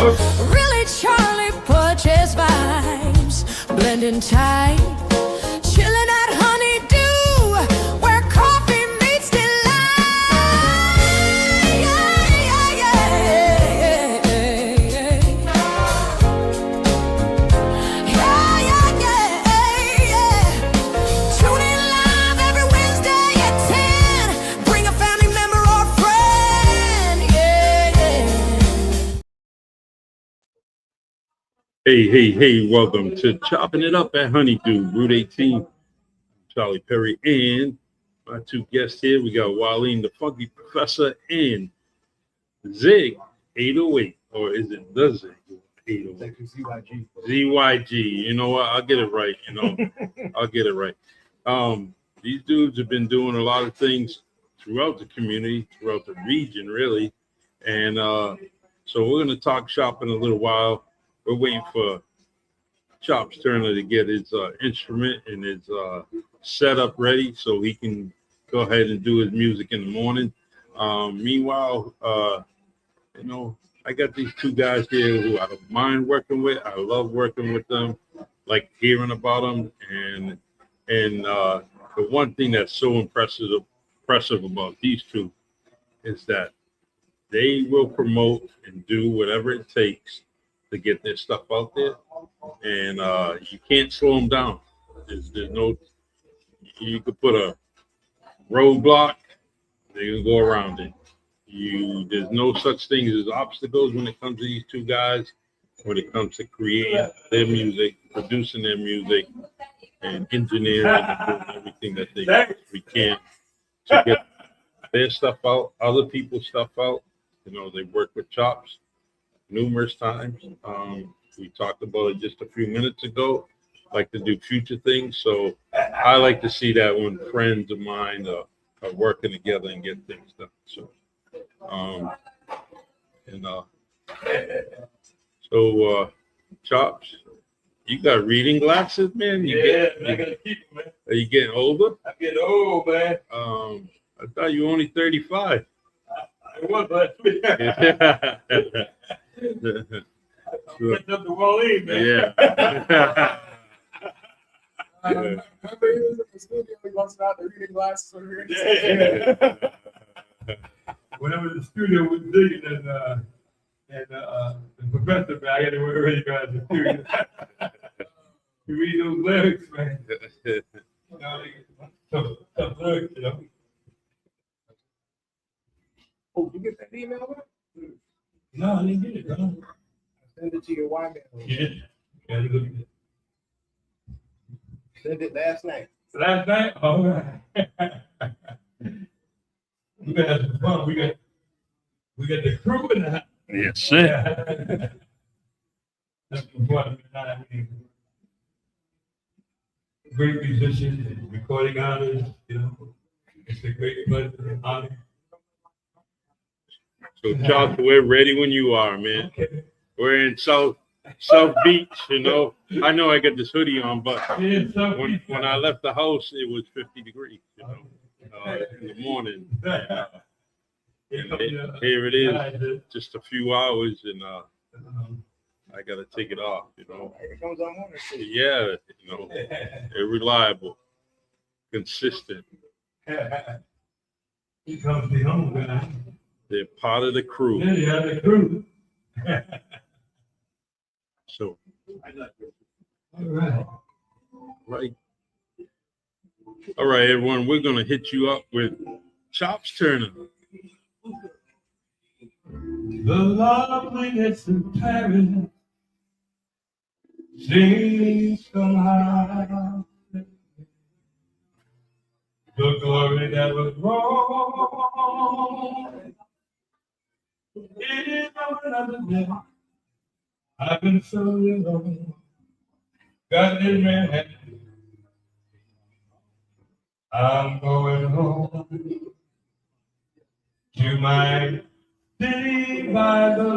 Really Charlie Porches vibes, blending tight, chilling at Honey Dew, where coffee meets delight. Yeah, yeah, yeah, yeah, yeah, yeah, yeah. Tune in live every Wednesday at 10. Bring a family member or friend. Yeah, yeah. Hey, welcome to Chopping It Up at Honey Dew Rte 18. Charlie Perry and my two guests here. We got Mwalim the Funky Professor and Zig 808, or is it the Zig 808? ZYG. You know what? I'll get it right. I'll get it right. These dudes have been doing a lot of things throughout the community, throughout the region, really. And so we're going to talk shop in a little while. We're waiting for Chops Turner to get his instrument and his setup ready so he can go ahead and do his music in the morning. Meanwhile, I got these two guys here who I don't mind working with. I love working with them, like hearing about them. And the one thing that's so impressive about these two is that they will promote and do whatever it takes to get their stuff out there, and you can't slow them down. There's no, you could put a roadblock, they can go around it. There's no such thing as obstacles when it comes to these two guys, when it comes to creating their music, producing their music, and engineering and doing everything that they can to get their stuff out, other people's stuff out. They work with Chops numerous times. We talked about it just a few minutes ago, like to do future things. So I like to see that when friends of mine are working together and get things done. So, Chops, you got reading glasses, man? I gotta keep them, man. Are you getting older? I'm getting old, man. I thought you were only 35. I was last week. Catch up to Mwalim, man. Yeah. Remember he was in the studio, he busted out the reading glasses when we were in the Whenever the studio was digging and the professor, man, I got to wear ready glasses too. You read those lyrics, man. Tough lyrics, Oh, you get that email back? No, I didn't get it, bro. Send it to your wife. Yeah. Gotta look at it. Send it last night. Last night? All right. We gonna have some fun. We got the crew in the house. Yes, sir. That's some fun. Great musicians and recording artists, It's a great pleasure and honor. So, Chops, we're ready when you are, man. Okay. We're in South Beach, I know I got this hoodie on, but when I left the house, it was 50 degrees, in the morning. Here it is, just a few hours, and I got to take it off, It comes on morning. Yeah, they're reliable, consistent. He comes to home, guy. They're part of the crew. Yeah, the crew. So, All right. All right, everyone, we're going to hit you up with Chops Turner. The loveliness of Paris seems somehow the glory that was wrong. It is another day. I've been so alone. Got in Manhattan. I'm going home to my city by the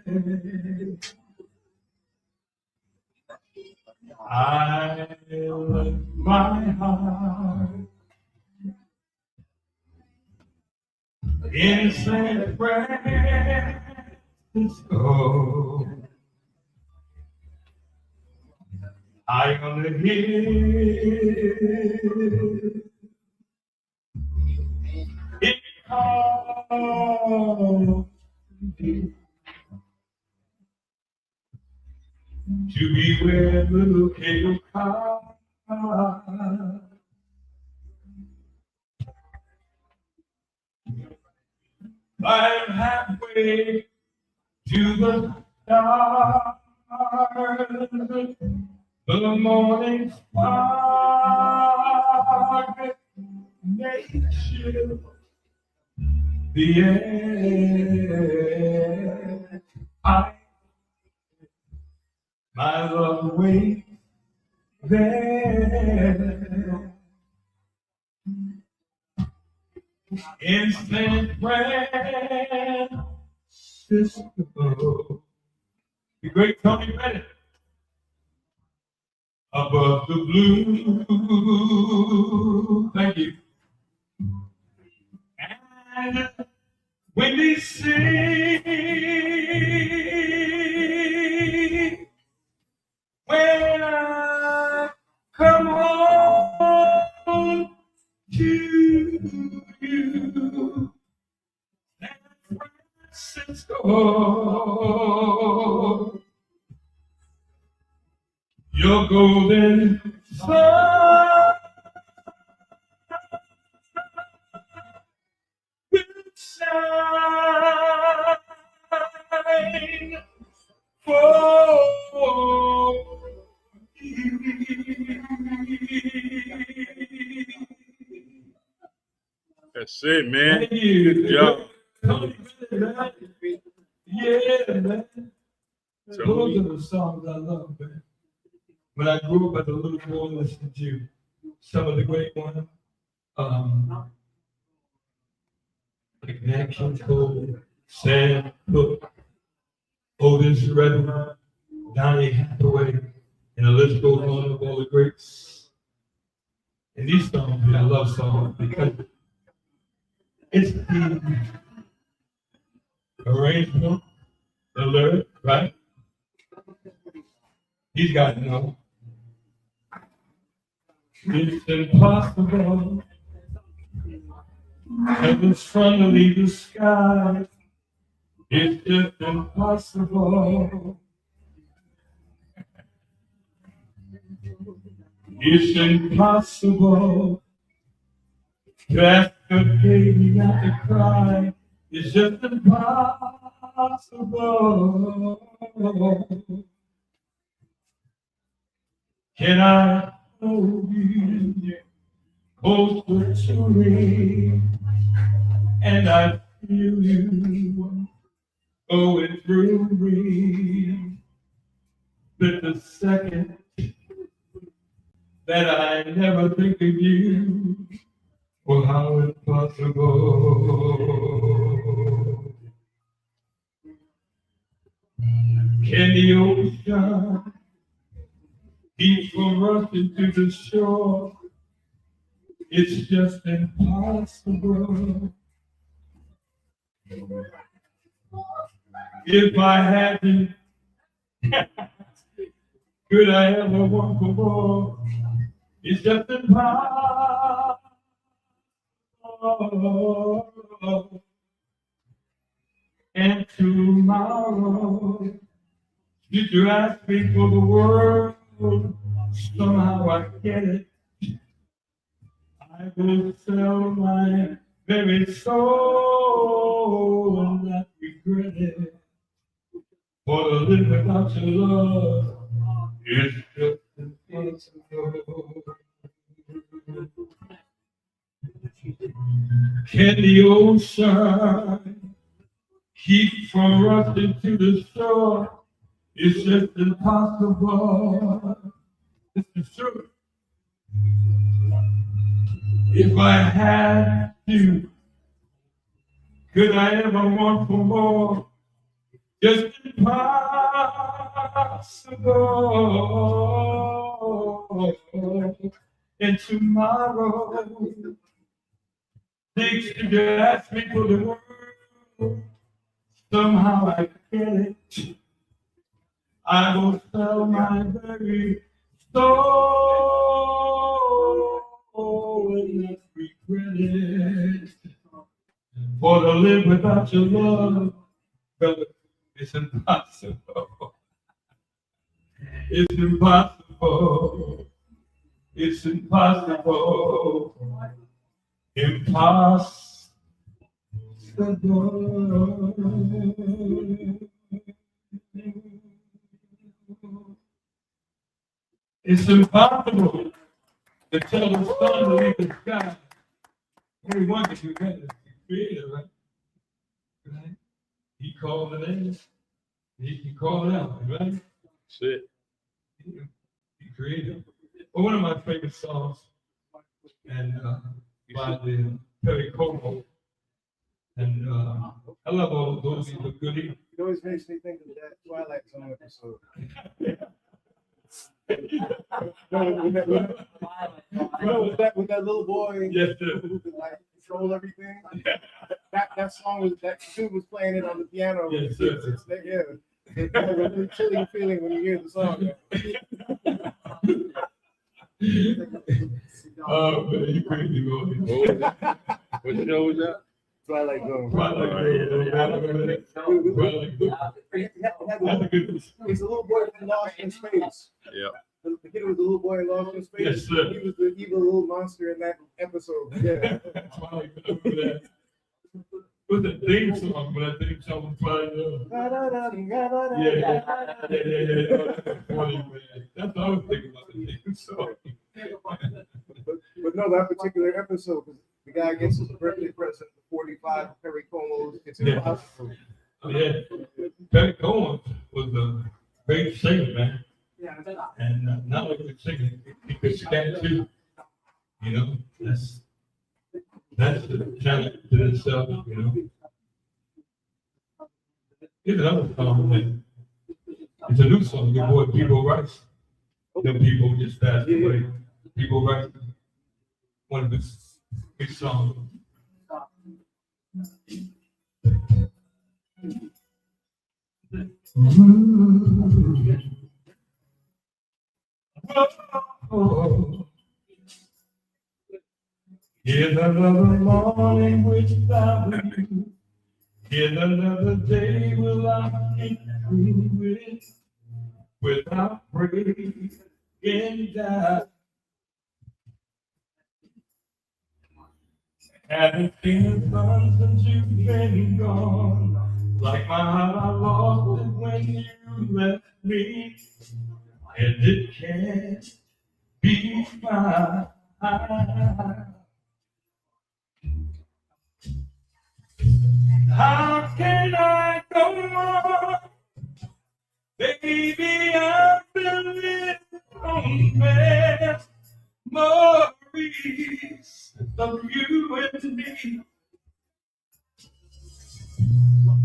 bay. I left my heart in St. Fran. Francisco. I on the hill. It calls to be where little Cato comes. I'm halfway to the stars. The morning spark makes chill the air. My love waits there. Instant Francisco. The great Tony Bennett. Above the blue. Thank you. And when they sing, when I come home to you, San Francisco, your golden sun will shine for That's it, man. Thank you. Good job. Yeah, man. So Those are the songs I love, man. When I grew up as a little boy listening to some of the great ones, like Nat King Cole, Sam Cooke, Otis Redding, Donny Hathaway, and the list goes on of all the greats. And these songs are love songs because it's the arrangement, the lyric, right? He's got to know. It's impossible. Heaven's trying to leave the sky. It's just impossible. It's impossible to ask a baby not to cry. It's just impossible. Can I hold you closer to me? And I feel you going through me. But the second that I never think of you, well, how impossible. Can the ocean keep from rushing to the shore? It's just impossible. If I hadn't, could I ever want for more? It's just impossible. And tomorrow, did you ask me for the world? Somehow I get it. I will sell my very soul and not regret it. For to live without your love is just impossible. Can the ocean keep from rushing to the shore? It's just impossible. This is true. If I had to, could I ever want for more? Just impossible. And tomorrow, things to ask me for the world. Somehow I get it. I will sell my very soul and not regret it. For to live without your love, brother, it's impossible. It's impossible. It's impossible. Impossible. It's impossible to tell the sun to leave the sky. Only one can do that is the creator, right? Right? He called it in. He called it out, right? That's it. He created. Well, one of my favorite songs, and by the Perry Como, and I love all of those but goody. It always makes me think of that Twilight Zone episode. with that little boy, Yes, sir. who could like control everything. That song was that dude was playing it on the piano. Yes, sir. It's a really chilling feeling when you hear the song. Oh man, you crazy boy. What was that? What show was that? Twilight Zone. It's a little boy from Lost in Space. Yeah. The kid was a little boy lost in space. Yes, sir. He was the evil little monster in that episode. Yeah. With the theme song, but that theme song was flying up. Yeah. Funny, man. That's what I was thinking about the theme song. But no, that particular episode, the guy gets his birthday present, the 45 Perry Como's. It's impossible. Yeah. Perry Como was a great singer, man. And not only could sing, he could scat too. You know, that's the talent to itself, you know. Here's another song that it's a new song, your boy People Rice. Them people just passed away. People Rice, one of his big songs. Oh. Here's another morning without you. Here's another day without you. Without breaking down. Haven't seen the sun since you've been gone. Like my heart, I lost it when you left me. And it can't be fine. How can I go on? Baby, I've been living on memories of you and me.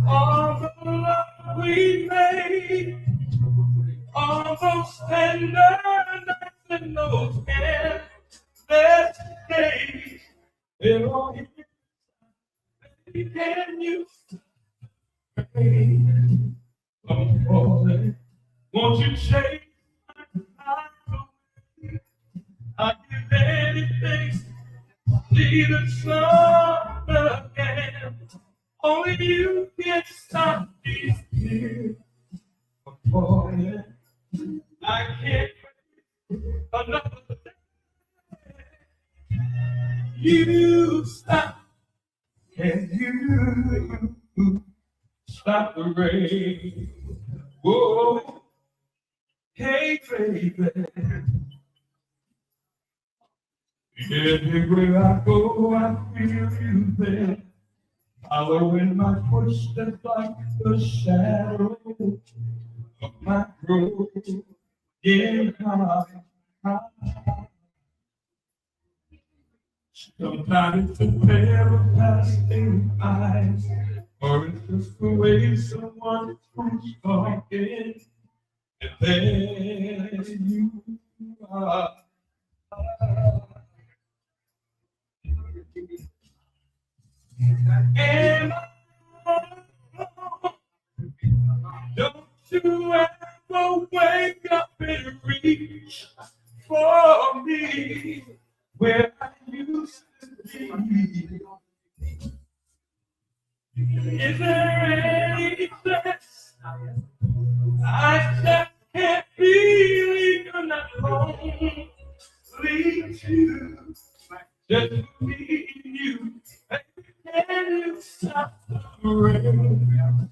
All the love we made, all those tender nights and those endless days, they're all here. Can you pray? Won't you take my away? I'd give anything to see the sun again. Only you can stop these tears from falling. I can't wait another day. You stop. Can you stop the rain? Whoa, hey baby. Everywhere I go, I feel you there. Following my footsteps like the shadow of my road. Getting high. Sometimes it's a pair of passing eyes, or it's just the way someone who's talking, and there you are. And you ever wake up and reach for me where I used to be? Is there any place I just can't believe you're not home? Leave you, just me and you. Can you stop the rain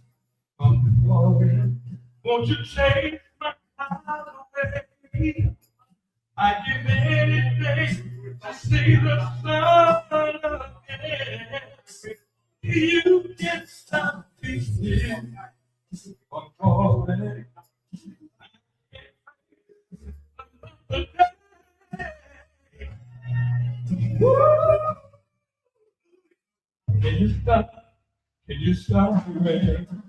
from falling? Won't you change my heart away? I'd give anything to see the sun again. You can stop these tears from falling. Can you stop? Can you stop the rain?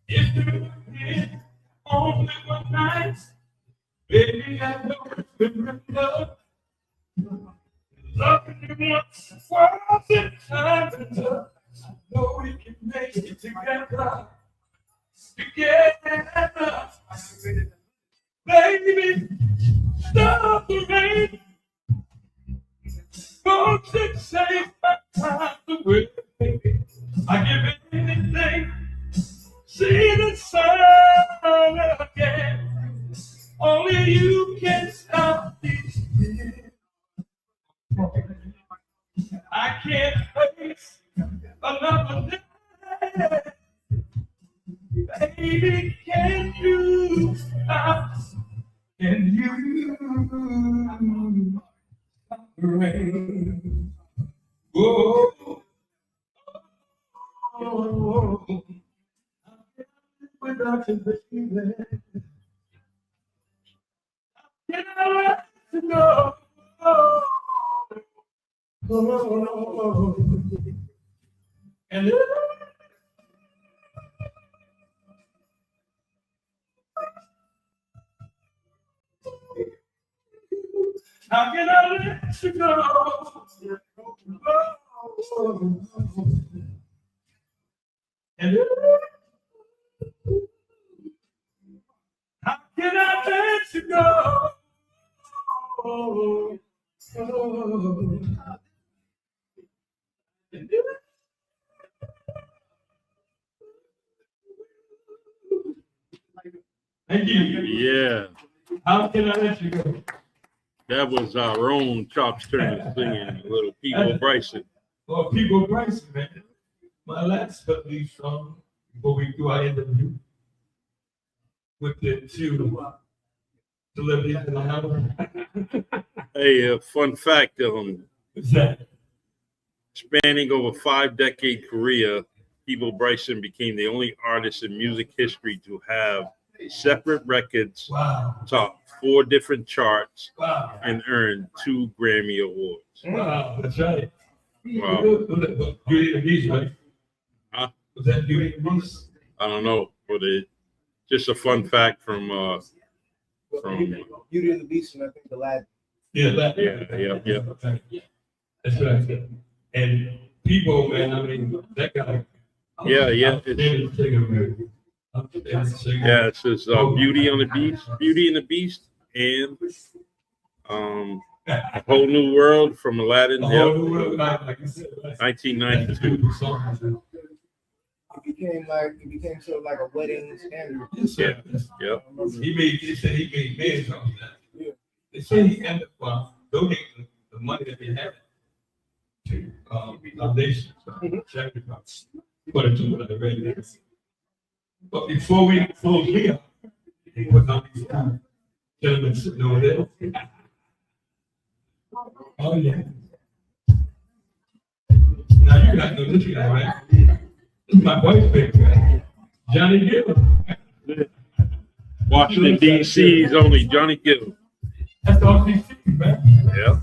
If you did only one night, baby, I know it's been enough. Loving you once was in time enough. I know we can make it together. Together. Baby, stop the rain. Won't you save my time away? I give it anything. See the sun again. Only you can stop these tears. I can't face another day. Baby, can you stop? Can you stop the rain? Whoa. Oh, without you, baby, can I let you go? Oh, and how can I let you go? And how can I let you go? Thank you. Yeah, How can I let you go? that was our own Chops Turner singing Little People Bryson. Well, people Bryson, man. My last but least song before we do our interview with the two celebrities in the house. Hey, fun fact, What's that? spanning over 5-decade career, People Bryson became the only artist in music history to have separate records, Wow. top 4 different charts, Wow. and earned 2 Grammy Awards. Wow. That's right. Wow. Beauty and the Beast, right? Huh? Was that Beauty and the Beast? I don't know, but it just a fun fact from Beauty and the Beast, and I think the lad. Yeah, that. Yeah. That's what I said. And people, man, I mean, that guy. Yeah. Outstanding singer, man. Outstanding singer. Yeah, it says Beauty and the Beast, and A Whole New World from Aladdin. The Yep. whole world, like you said, right? 1992. It became sort of like a wedding standard. Yes, sir. Yep. They said he made millions off of that. Yeah. They say he ended up donating the money that they had to foundations, charity funds. Put it to what I read. But before we close here, he was on these gentlemen sitting over there. Oh yeah. Now you got to know this guy, right? This is my wife's big guy, Johnny Gill. Washington D.C.'s only Johnny Gill. That's all these things, man. Yeah,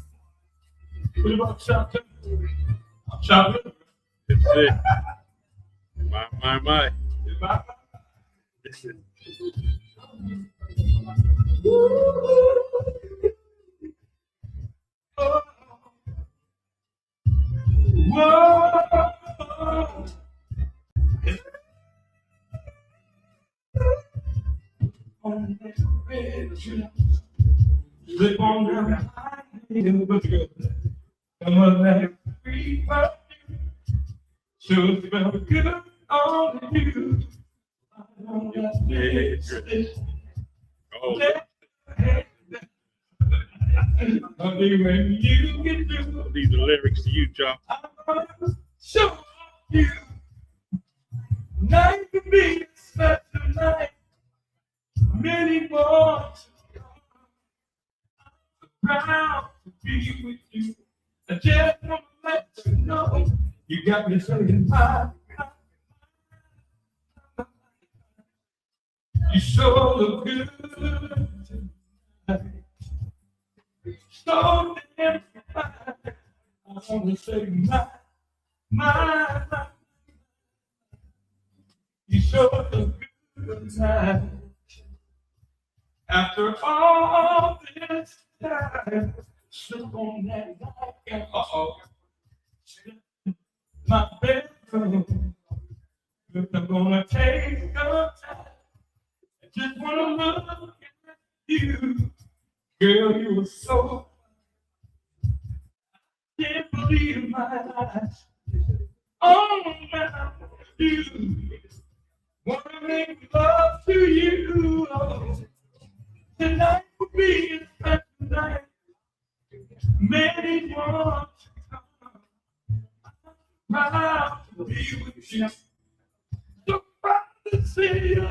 What about Chop? Chop. that's it. My. Whoa. on that red dress, slip on down high heels, but you go, come on that free perfume, sure smell good on you. On that red dress, Oh, honey, when you get through, these are lyrics to you, Chop. I'm gonna show you. Night to be a special night. Many more to come. I'm proud to be with you. I just want to let you know you got me saying my. You sure look good tonight. So damn fine. I want to say my. You sure look good tonight. After all this time, slip on that night. My bedroom. I'm gonna take some time. I just wanna look at you. Girl, you were so. I can't believe my eyes. Oh, man, you. Wanna make love to you. Oh, tonight will be a special night. Many want to come. I'm proud to be with you. So proud to see you.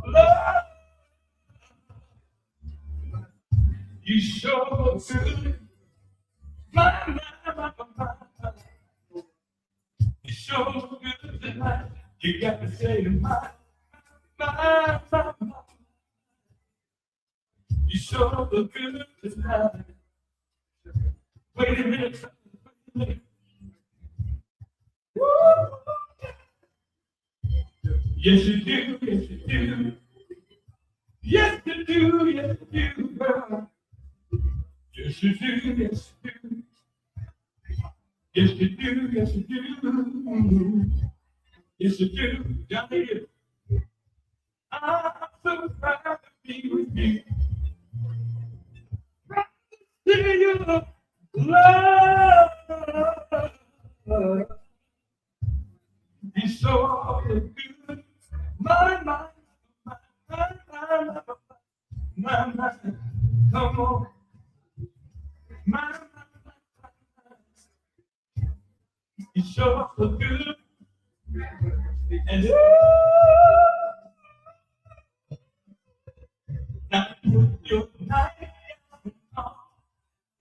Love. You sure look good. My. You sure look good tonight. You got to say my. You sure look good tonight. Wait a minute. Woo. Yes, you do. Yes, you do. Yes, you do. Yes, you do, girl. Yes, you do. Yes, you do. Yes, you do. Yes, you do. Yes, you do. Down here. I'm so proud to be with you. Proud to see you love. You so good. My. Come on. My. You sure look good. And now put your knife on.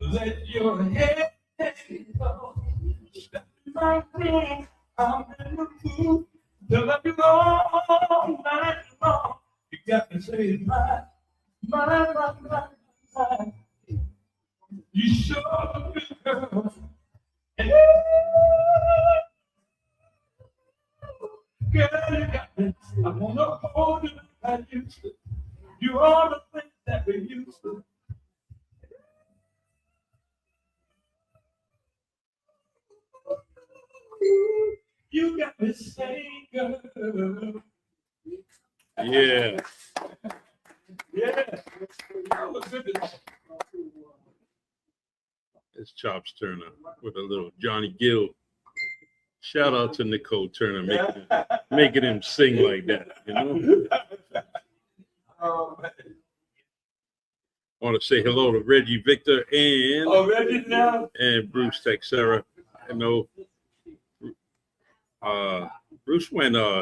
Let your head go. Step in my room. I'm in the mood to love you all night long. You got me saying my. You sure look good, girl. And girl, you got me. I wanna hold you like I used to. You are the things that we used to. You got me saying, girl. Yeah. Yeah. That was good. It's Chop's Turner with a little Johnny Gill. Shout out to Nicole Turner making him sing like that, you know? Oh, man. I want to say hello to Reggie Victor Reggie now? and Bruce Texera. I know Bruce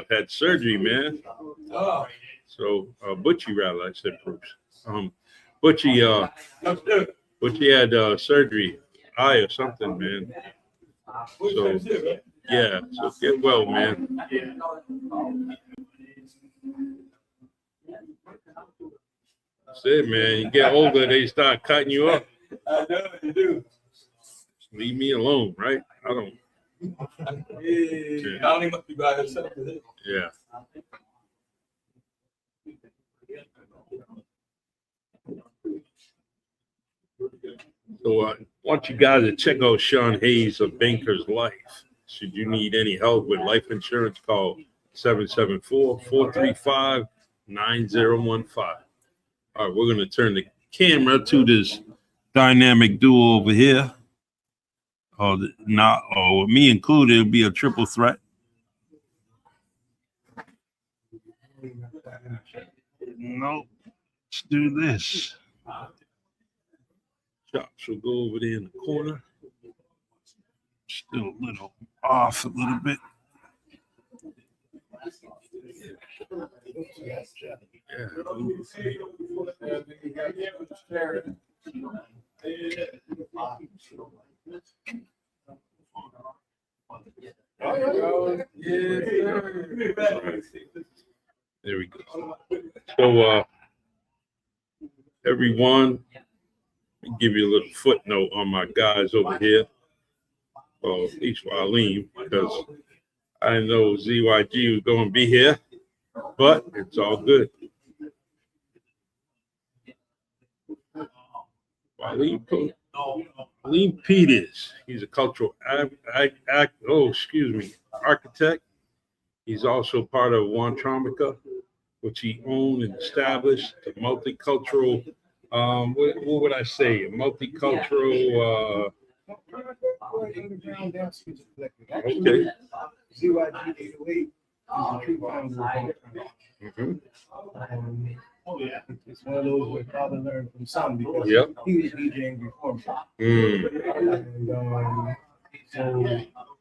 had surgery, man. Oh. So Butchie rather, I said Bruce. Butchie had surgery, eye or something, man. So yeah, so get well, man. That's it, man. You get older, they start cutting you up. I know you do. Leave me alone, right? I don't. Yeah. Donnie must be by herself. Yeah. So I want you guys to check out Sean Hayes of Banker's Life. Should you need any help with life insurance, call 774-435-1000. 9015. All right, we're going to turn the camera to this dynamic duo over here. With me included, it'll be a triple threat. Nope. Let's do this. Chops will go over there in the corner. Still a little off a little bit. There we go. So, everyone, I'll give you a little footnote on my guys over here. Well, at least Mwalim, because I know ZYG was going to be here, but it's all good. Mwalim Peters, he's a cultural architect. He's also part of WAMPTRONICA, which he owned and established, a multicultural, what would I say? A multicultural, underground dance music collective. okay. ZYG 808 is the true founder of Mhm. It's one of those where father learned from son because Yep. he was DJing before me. Mm. And so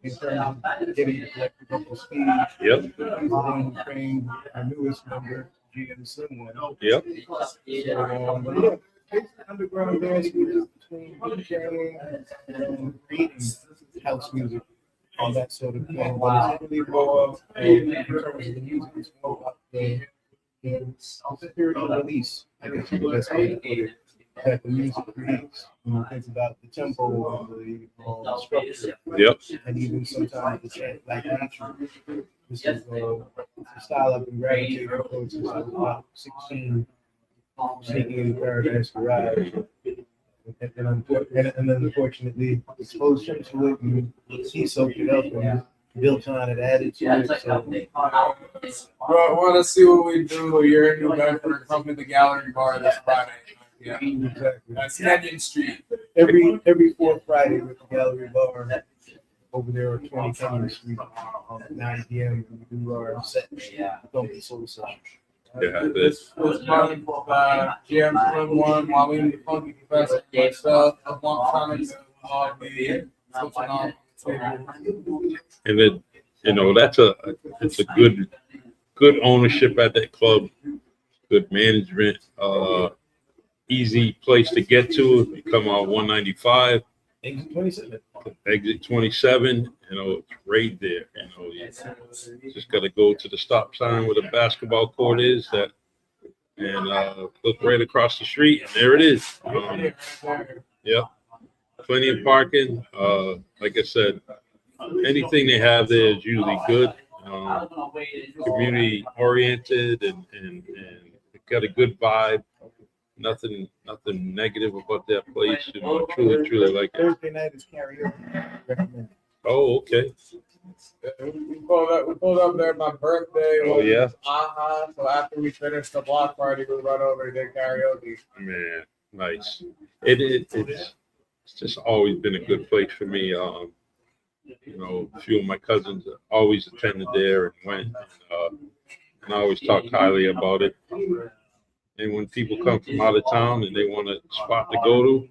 in terms of getting the collective up to speed, Yep. he's the one who trained our newest member, GM Slimwan. Yep. So, it's underground dance music between DJing and creating house music and that sort of thing. But it's really more in terms of the music, it's more about the spiritual release, I guess is the best way to put it, that the music creates. When you think about the tempo and the structure, Yep. and even sometimes the chant like nature. This is a style I've been gravitating towards since I was about 16, sneaking in the Paradise Garage. And then unfortunately exposed him to it, and he soaked it up and built on it, added to it. So, Bro, I want to see what we do. You're in New Bedford. Come to the Gallery Bar this Friday. Yeah, exactly. that's Kenyon Street. Every fourth Friday with the Gallery Bar over there at 20 Kenyon Street at 9 p.m. We do our set. Don't be so session. Yeah, This month, GM Slim One, Mwalim DaPhunkee Professor, myself, WAMPTRONICA, all be switching off the table. And then, it's a good ownership at that club, good management, easy place to get to if you come out 195, Exit 27. exit 27, it's right there, you just got to go to the stop sign where the basketball court is, and look right across the street, and there it is. Yep, plenty of parking. Like I said, anything they have there is usually good, community oriented, and got a good vibe. Nothing negative about that place. Truly like it. Thursday night is karaoke. Recommend. Oh, okay. We pulled up there my birthday. Oh, yeah? So after we finished the block party, we run over and did karaoke. Man, nice. It's just always been a good place for me. A few of my cousins always attended there and went, and I always talked highly about it. And when people come from out of town and they want a spot to go to,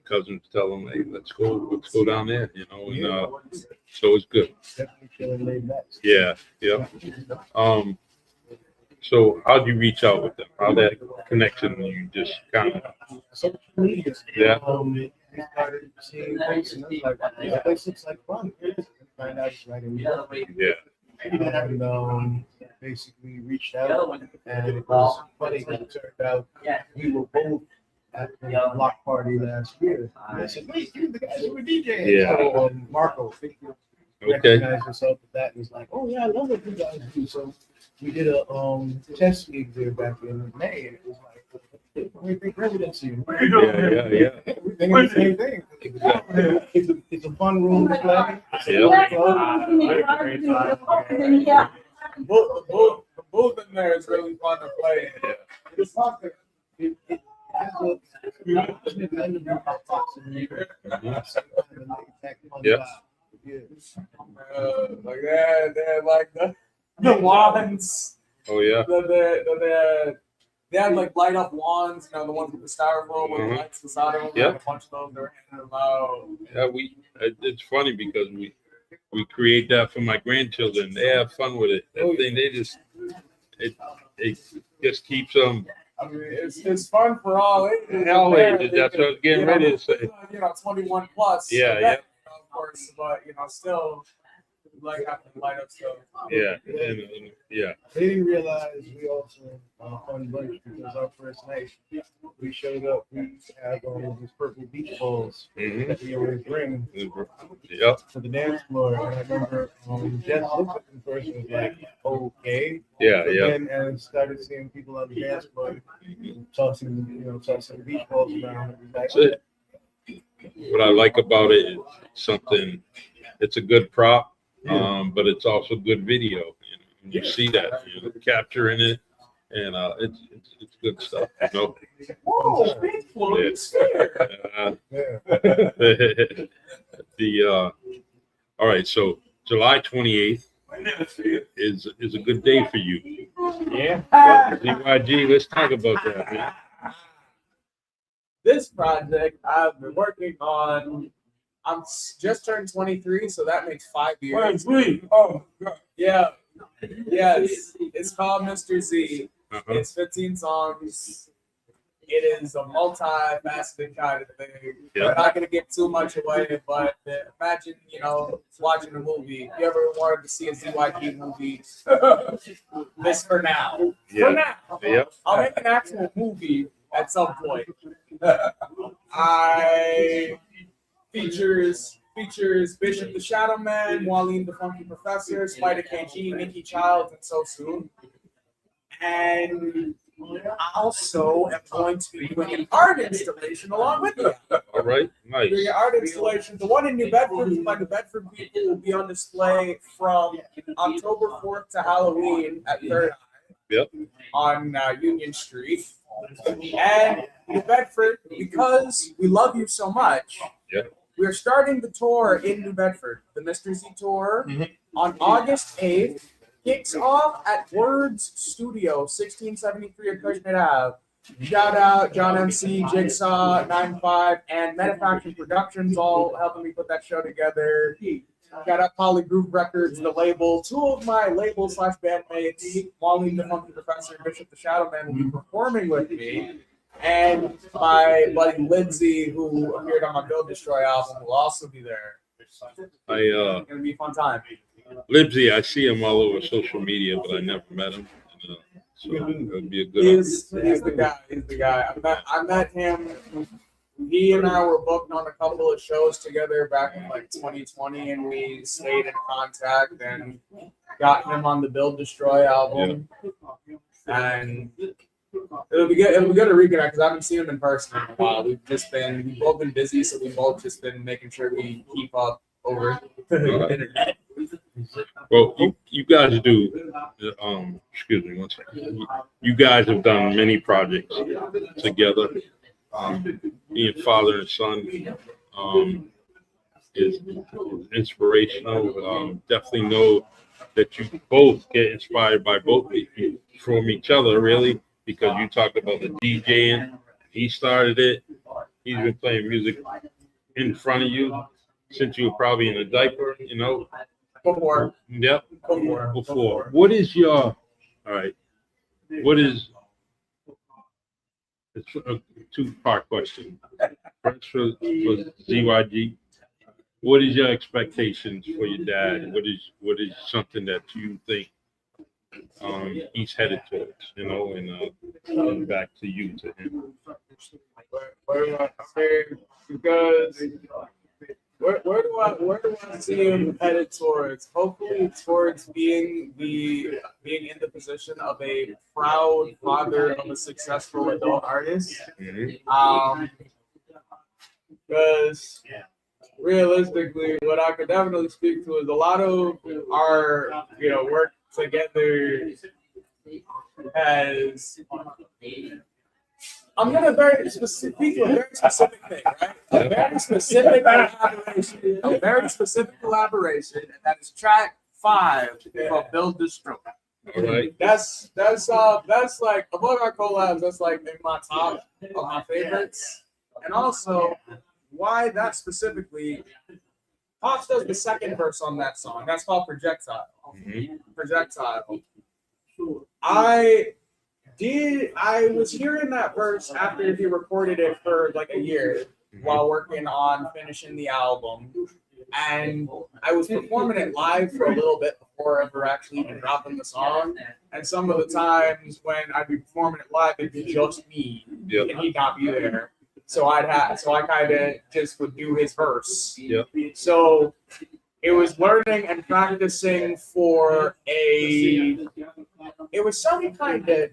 cousins tell them, "Hey, let's go down there," so it's good. Definitely feeling laid back. Yeah. So how'd you reach out with them? How that connection you just kind of? Social media. Yeah. We started seeing things and it was like, this place looks like fun. Find out it's right in here. Yeah. And basically reached out, and it was funny because it turned out we were both at the block party last year. And I said, "Wait, you're the guys who were DJing." Yeah. So, Marco Okay. recognized himself with that and was like, "Oh yeah, I love what you guys do." So we did a test gig there back in May, and it was like, we think residency. Yeah. We think it's the same thing. It's a fun room to play. The booth in there is really fun. fun to play. It's fun to Yep. like that, they're like the wands. Oh yeah. They had like light up wands, the ones with the styrofoam with the lights inside of them. Yep. Like a bunch of those, they were handing them out. Yeah, it's funny because we create that for my grandchildren. They have fun with it. That thing, it just keeps them. I mean, it's fun for all ages. Hell, that's what I was getting ready to say. 21 plus. Yeah, yeah. Of course, but still like having to light up stuff. Yeah, and yeah. They didn't realize we also fun bunch because our first night we showed up. We had these purple beach balls that we always bring to the dance floor. And I remember Jess looked at them first and was like, "Okay." Yeah, but yeah. Then and started seeing people on the dance floor tossing beach balls around. That's it. What I like about it is something. It's a good prop. But it's also good video. You see that, capturing it, and it's good stuff. Whoa, all right. So July 28th is a good day for you. Yeah. ZYG, let's talk about that, man. This project I've been working on. I'm just turned 23, so that makes 5 years. Oh, God. Yeah. Yes. It's called Mr. Z. Uh-huh. It's 15 songs. It is a multi-faceted kind of thing. Yeah. I'm not going to give too much away, but imagine, watching a movie. If you ever wanted to see a ZYG movie, this for now. Yeah. For now. Yeah. I'll make an actual movie at some point. I... Features Bishop the Shadow Man, Mwalim DaPhunkee Professor, Spider KG, Nikki Childs, and So Soon. And I also am going to be doing an art installation along with you. All right, nice. Doing an art installation. The one in New Bedford, my New Bedford people, will be on display from October 4th to Halloween at Third Eye. Yep. On Union Street. And New Bedford, because we love you so much. Yep. We're starting the tour in New Bedford, the Mr. Z tour, on August 8th. Kicks off at Words Studio, 1673 Acushnet Ave. Shout out John MC, Jigsaw, 95, and Manufacturing Productions, all helping me put that show together. Shout out Polygroove Records, the label. Two of my label/bandmates, Mwalim DaPhunkee Professor and Bishop the Shadow Man, will be performing with me. And my buddy Lindsay, who appeared on my Build Destroy album, will also be there. It's gonna be a fun time. Libsy, I see him all over social media, but I never met him. So it would be a good. He's the guy. He's the guy. I met him. He and I were booked on a couple of shows together back in like 2020, and we stayed in contact and got him on the Build Destroy album. And it'll be good. It'll be good to reconnect because I haven't seen him in person in a while. We've both been busy, so we've both just been making sure we keep up over the internet. Well, you guys do. Excuse me one second. You guys have done many projects together. Being father and son is inspirational. Definitely know that you both get inspired by both from each other, really. Because you talk about the DJing, he started it. He's been playing music in front of you since you were probably in a diaper, Before. Yep. Before. What is your? All right. What is? It's a two-part question. First for ZYG. What is your expectations for your dad? What is something that you think he's headed towards, and back to you, to him. Where do I say? Because where do I see him headed towards? Hopefully towards being in the position of a proud father of a successful adult artist. Because realistically, what I could definitely speak to is a lot of our work together Because I'm gonna very speak to a very specific thing, right? A very specific collaboration. A very specific collaboration, and that is track 5 from Build the Stroke. All right. That's like among our collabs, that's like in my top of my favorites. And also why that specifically, Pops does the second verse on that song. That's called Projectile. Projectile. I was hearing that verse after he recorded it for like a year while working on finishing the album. And I was performing it live for a little bit before ever actually even dropping the song. And some of the times when I'd be performing it live, it'd be just me, and he'd not be there. So I kind of just would do his verse. Yep. So it was learning and practicing for it was some kind of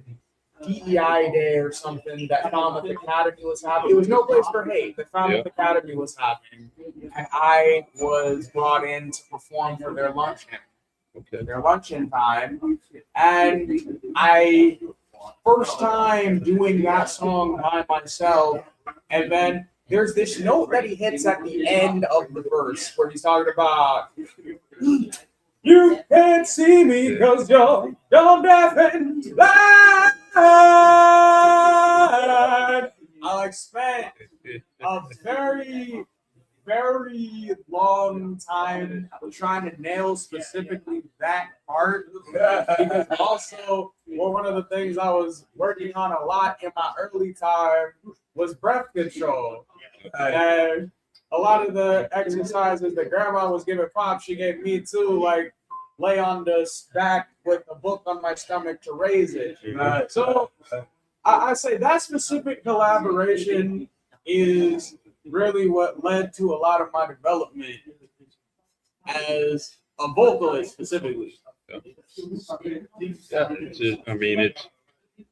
DEI day or something that Falmouth Academy was having. It was No Place for Hate that Falmouth Academy was having. And I was brought in to perform for their luncheon. Their luncheon time. And first time doing that song by myself. And then there's this note that he hits at the end of the verse where he's talking about, you can't see me because you're deaf and blind. I like spent a very, very long time trying to nail specifically that part because also one of the things I was working on a lot in my early time was breath control. And a lot of the exercises that grandma was giving Pop, she gave me too, like lay on the back with a book on my stomach to raise it. So I say that specific collaboration is really what led to a lot of my development as a vocalist specifically.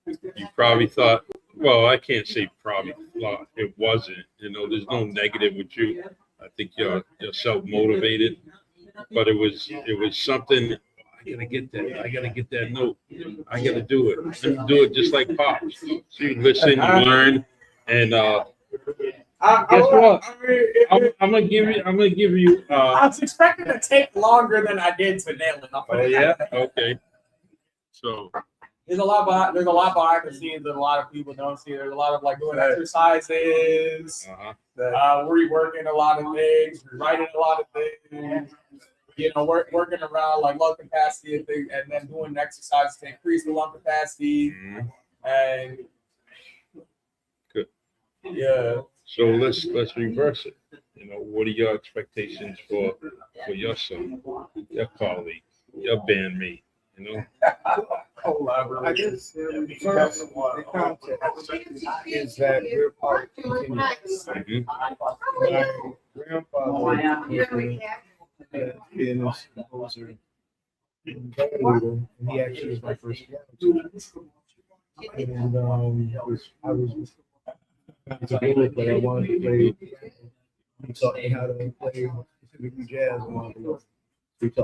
You probably thought, well, I can't say probably thought it wasn't. There's no negative with you. I think you're self-motivated, but it was something. I gotta get that note. I gotta do it. Let me do it just like Pops. So you listen, you learn, and guess what? I'm gonna give you. I was expecting to take longer than I did to nail it. Oh yeah. Okay. So. There's a lot behind the scenes that a lot of people don't see. There's a lot of like doing exercises, reworking a lot of things, rewriting a lot of things, working around like lung capacity and things, and then doing exercises to increase the lung capacity. And good. Yeah. So let's reverse it. What are your expectations for your son, your colleague, your bandmate? I guess first the context is that we're part of Indigenous. My grandfather was a pianist, composer, and he actually was my first piano teacher. And I was a bullet, but I wanted to play. He taught me how to play specifically jazz.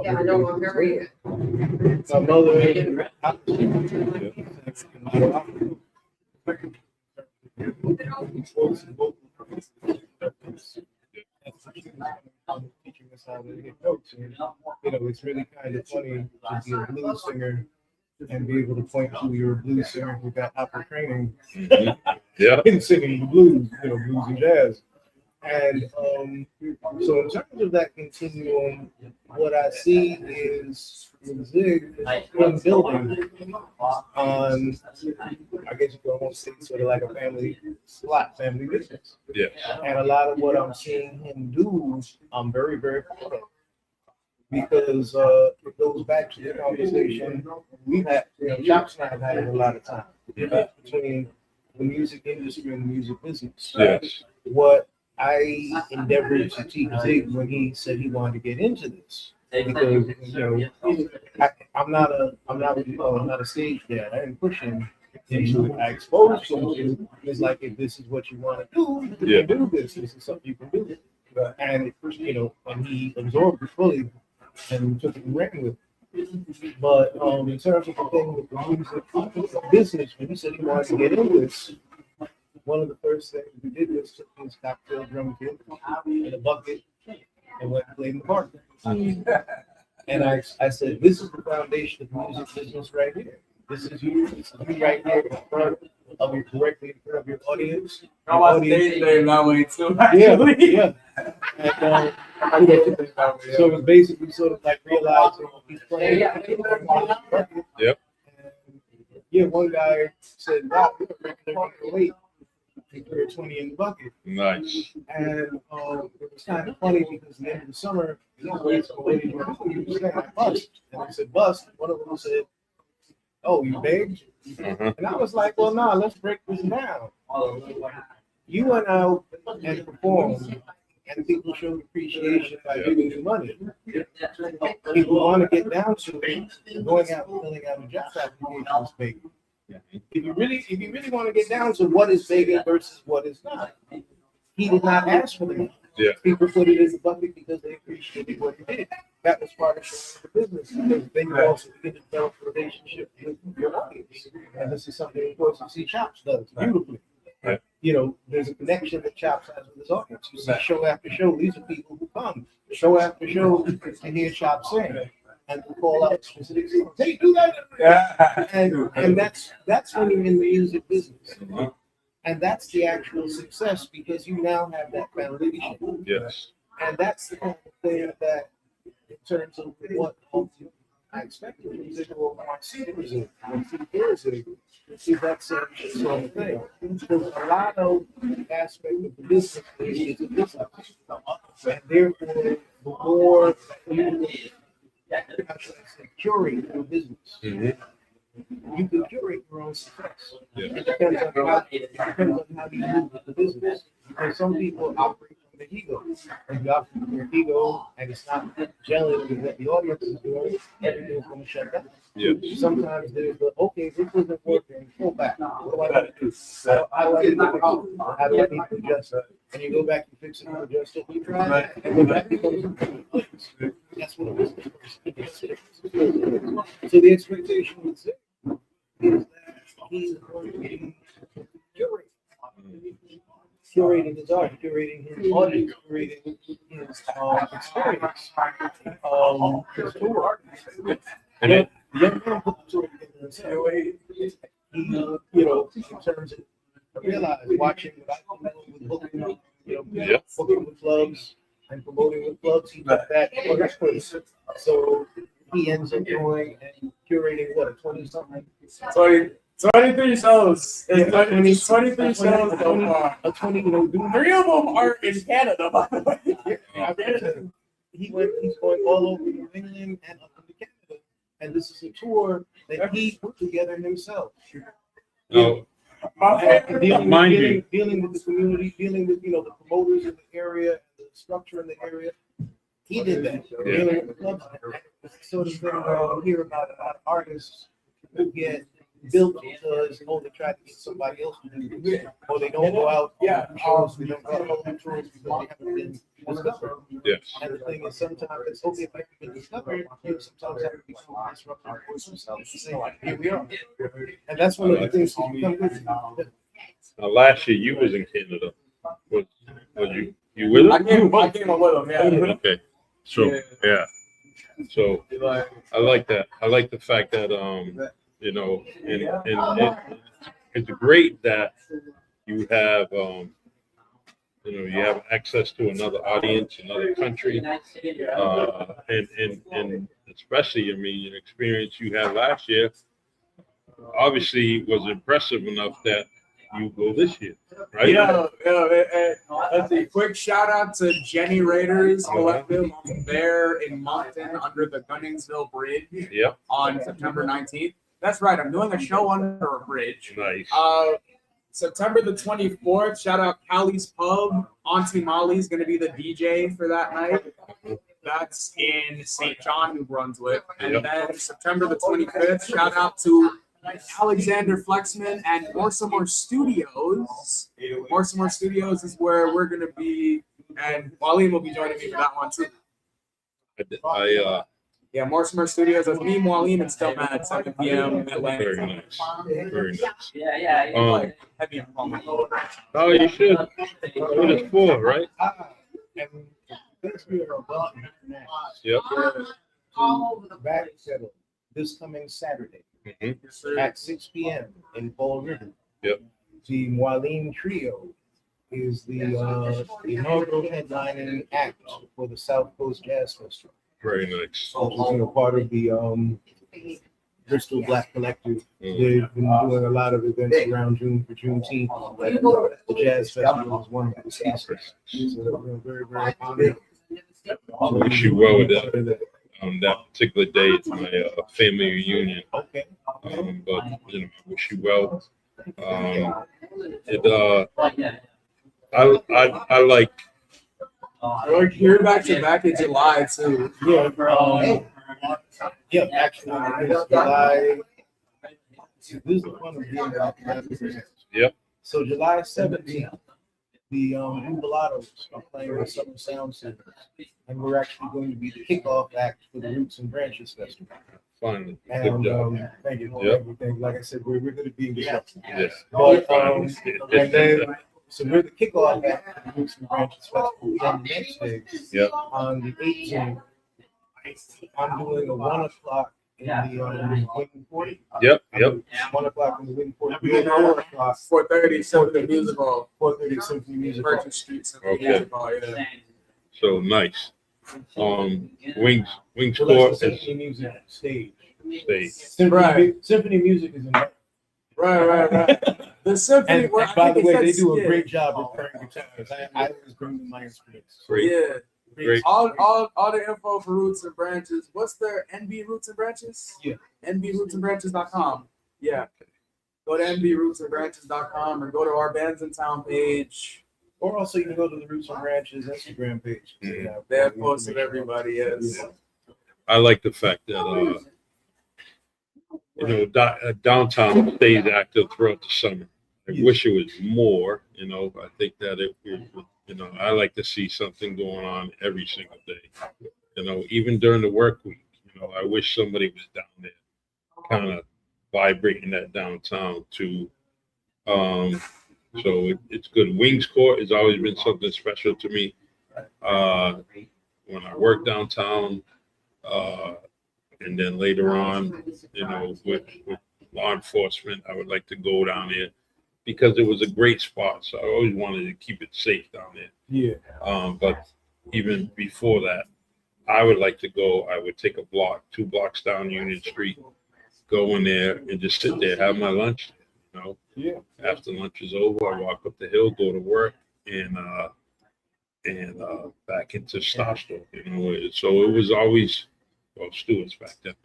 Yeah, I know, I'm very. My mother, teaching us how to hit notes. And, it's really kind of funny to be a blues singer and be able to point to you're a blues singer who got opera training in singing the blues, blues and jazz. And so in terms of that continuum, what I see is Zig in building on, I guess you could almost say sort of like a family business. Yeah. And a lot of what I'm seeing him do, I'm very, very proud of. Because it goes back to the conversation we've had, Chops and I have had it a lot of time between the music industry and the music business. Yes. What I endeavored to teach Zig when he said he wanted to get into this, because I'm not a stage dad. I didn't push him into it. I exposed him to it's like, if this is what you want to do, you can do this. This is something you can do. And and he absorbed it fully and took it and ran with it. But in terms of the thing with the music business, when he said he wanted to get into this, one of the first things we did was took his cocktail drum kit in a bucket and went and played in the park. And I said, this is the foundation of the music business right here. This is you right here in front of your, directly in front of your audience. I was dating them that way too. Yeah. And, so it was basically sort of like realizing he's playing. Yep. And yeah, one guy said, wow, you're a regular weight. We threw 20 in the bucket. Nice. And it was kind of funny because at the end of the summer, he was saying, I bust. And I said, bust. One of them said, oh, you begged? And I was like, well, nah, let's break this down. You went out and performed, and people showed appreciation by giving you money. People want to get down to it, going out and filling out a job application is begging. If you really want to get down to what is begging versus what is not, he did not ask for the money. Yeah. People put it in the bucket because they appreciated what he did. That was part of showing the business. Because then you also begin to develop a relationship with your audience. And this is something, of course, you see Chops does beautifully. Right. You know, there's a connection that Chops has with his audience. You see show after show, these are people who come show after show and hear Chops sing. And we call out specific things. Hey, do that. And that's when you're in the music business. And that's the actual success because you now have that foundation. Yes. And that's the kind of thing that, in terms of what I expect from individual marketing, is that same sort of thing. There's a lot of aspect of the business is a business. And therefore, the more you curate your business, you can curate your own success. Yeah. It depends on how you move with the business. Because some people operate from the ego. If you operate from your ego and it's not gelling with what the audience is doing, everything's going to shut down. Yeah. Sometimes there's the, okay, this isn't working, pull back. What do I need to do? How do I need to adjust? And you go back and fix it and adjust it. You try it, and go back and that's what a business person is. So the expectation would say is that he's going to be curating his art, curating his audience, curating his experience, his tour. And it, The young man put the tour together himself. He, you know, in terms of, I realized watching what I've been doing with booking, Yep. booking with clubs and promoting with clubs, he took that on his place. So he ends up doing and curating what, a 20-something? 23 shows. It's 23 shows so far. A 20, you know, doing 3 of them are in Canada, by the way. he's going all over New England and up into Canada. And this is a tour that he put together himself. no, And Mind you. dealing with the community, dealing with, you know, the promoters in the area, the structure in the area. He did that. Yeah. Dealing with the clubs. It's the sort of thing where you hear about artists who get built because, oh, they try to get somebody else to do this. Or they don't go out on shows, they don't go out on tours because they haven't been discovered. yes. And the thing is, sometimes it's okay if I can be discovered, you sometimes have to be so disruptive voice themselves to say, here we are. And that's one of the things that you come with. Now, last year you was in Canada. Was you with I him? came up with them, yeah. Okay. So yeah. So I like that. I like the fact that you know, and it's great that you have you know, you have access to another audience, another country, and especially, I mean, an experience you had last year obviously was impressive enough that you go this year, right? Yeah. Let's see. Quick shout out to Jenny Raiders Collective there in Moncton under the Gunningsville Bridge Yep. on September 19th. That's right. I'm doing a show under a bridge. Nice. September the 24th, shout out Callie's Pub. Auntie Molly's going to be the DJ for that night. That's in St. John, New Brunswick. And then September the 25th, shout out to Alexander Flexman and Mortimer Studios. Mortimer Studios is where we're going to be, and Mwalim will be joining me for that one too. Yeah, Mortimer Studios. That's me, Mwalim, and Still Mad, 7 p.m. Atlantic. Very nice. Very nice. Like, heavy involvement. Oh, you should. What it's for, right? And because we are above international, Yep. back settle this coming Saturday Mhm. at 6 p.m. in Fall River. Yep. The Mwalim Trio is the inaugural headlining act for the South Coast Jazz Festival. Very nice. Which is a part of the Bristol Black Collective. Mm. They've been doing a lot of events around June for Juneteenth. The Jazz Festival is one of the speakers. So we're very, very honored. I wish you well with that. That particular day, it's my family reunion. Okay. But you know, I wish you well. I like. We're here back to back in July too. Yeah, actually, it's July. This is the fun of being back. Yep. So July 17th, the Jubilados are playing the Summer Sound Center, and we're actually going to be the kickoff act for the Roots and Branches Festival. Fun. Good And job. thank you for Yep. everything. Like I said, we're going to be Yeah. But, and then, so we're the kickoff act for the Roots and Branches Festival. Then the next day, Yep. on the 18th, I'm doing a 1 o'clock in the Wing 40. Yep. 1 o'clock in the Wing 40. 4:30 Symphony Music Hall. 4:30 Symphony Music Hall. Merchant Street Symphony Okay. Music Hall. Yeah. So nice. Wings So Court that's the is Symphony Music stage. stage. Symphony Music is in there. Right. The symphony. And where I by the think way, it they says- do a yeah. great job of playing guitars. I always bring them my instruments. Great. Yeah. Great. All the info for Roots and Branches. What's their NB Roots and Branches? Yeah. NBRootsandBranches.com. Yeah. Go to NBRootsandBranches.com or go to our Bands in Town page. Or also you can go to the Roots and Branches Instagram page. Mhm. They have posted everybody. Yes. I like the fact that you know downtown stays active throughout the summer. I wish it was more. You know, I think that you know, I like to see something going on every single day. You know, even during the work week. You know, I wish somebody was down there, kind of vibrating that downtown too. So it's good. Wings Court has always been something special to me. When I worked downtown, and then later on, you know, with law enforcement, I would like to go down there because it was a great spot. So I always wanted to keep it safe down there. Yeah. But even before that, I would like to go. I would take a block, 2 blocks down Union Street, go in there and just sit there, have my lunch. You know, Yeah. after lunch is over, I walk up the hill, go to work, and back into Stockstill. You know, so it was always Stewart's back then.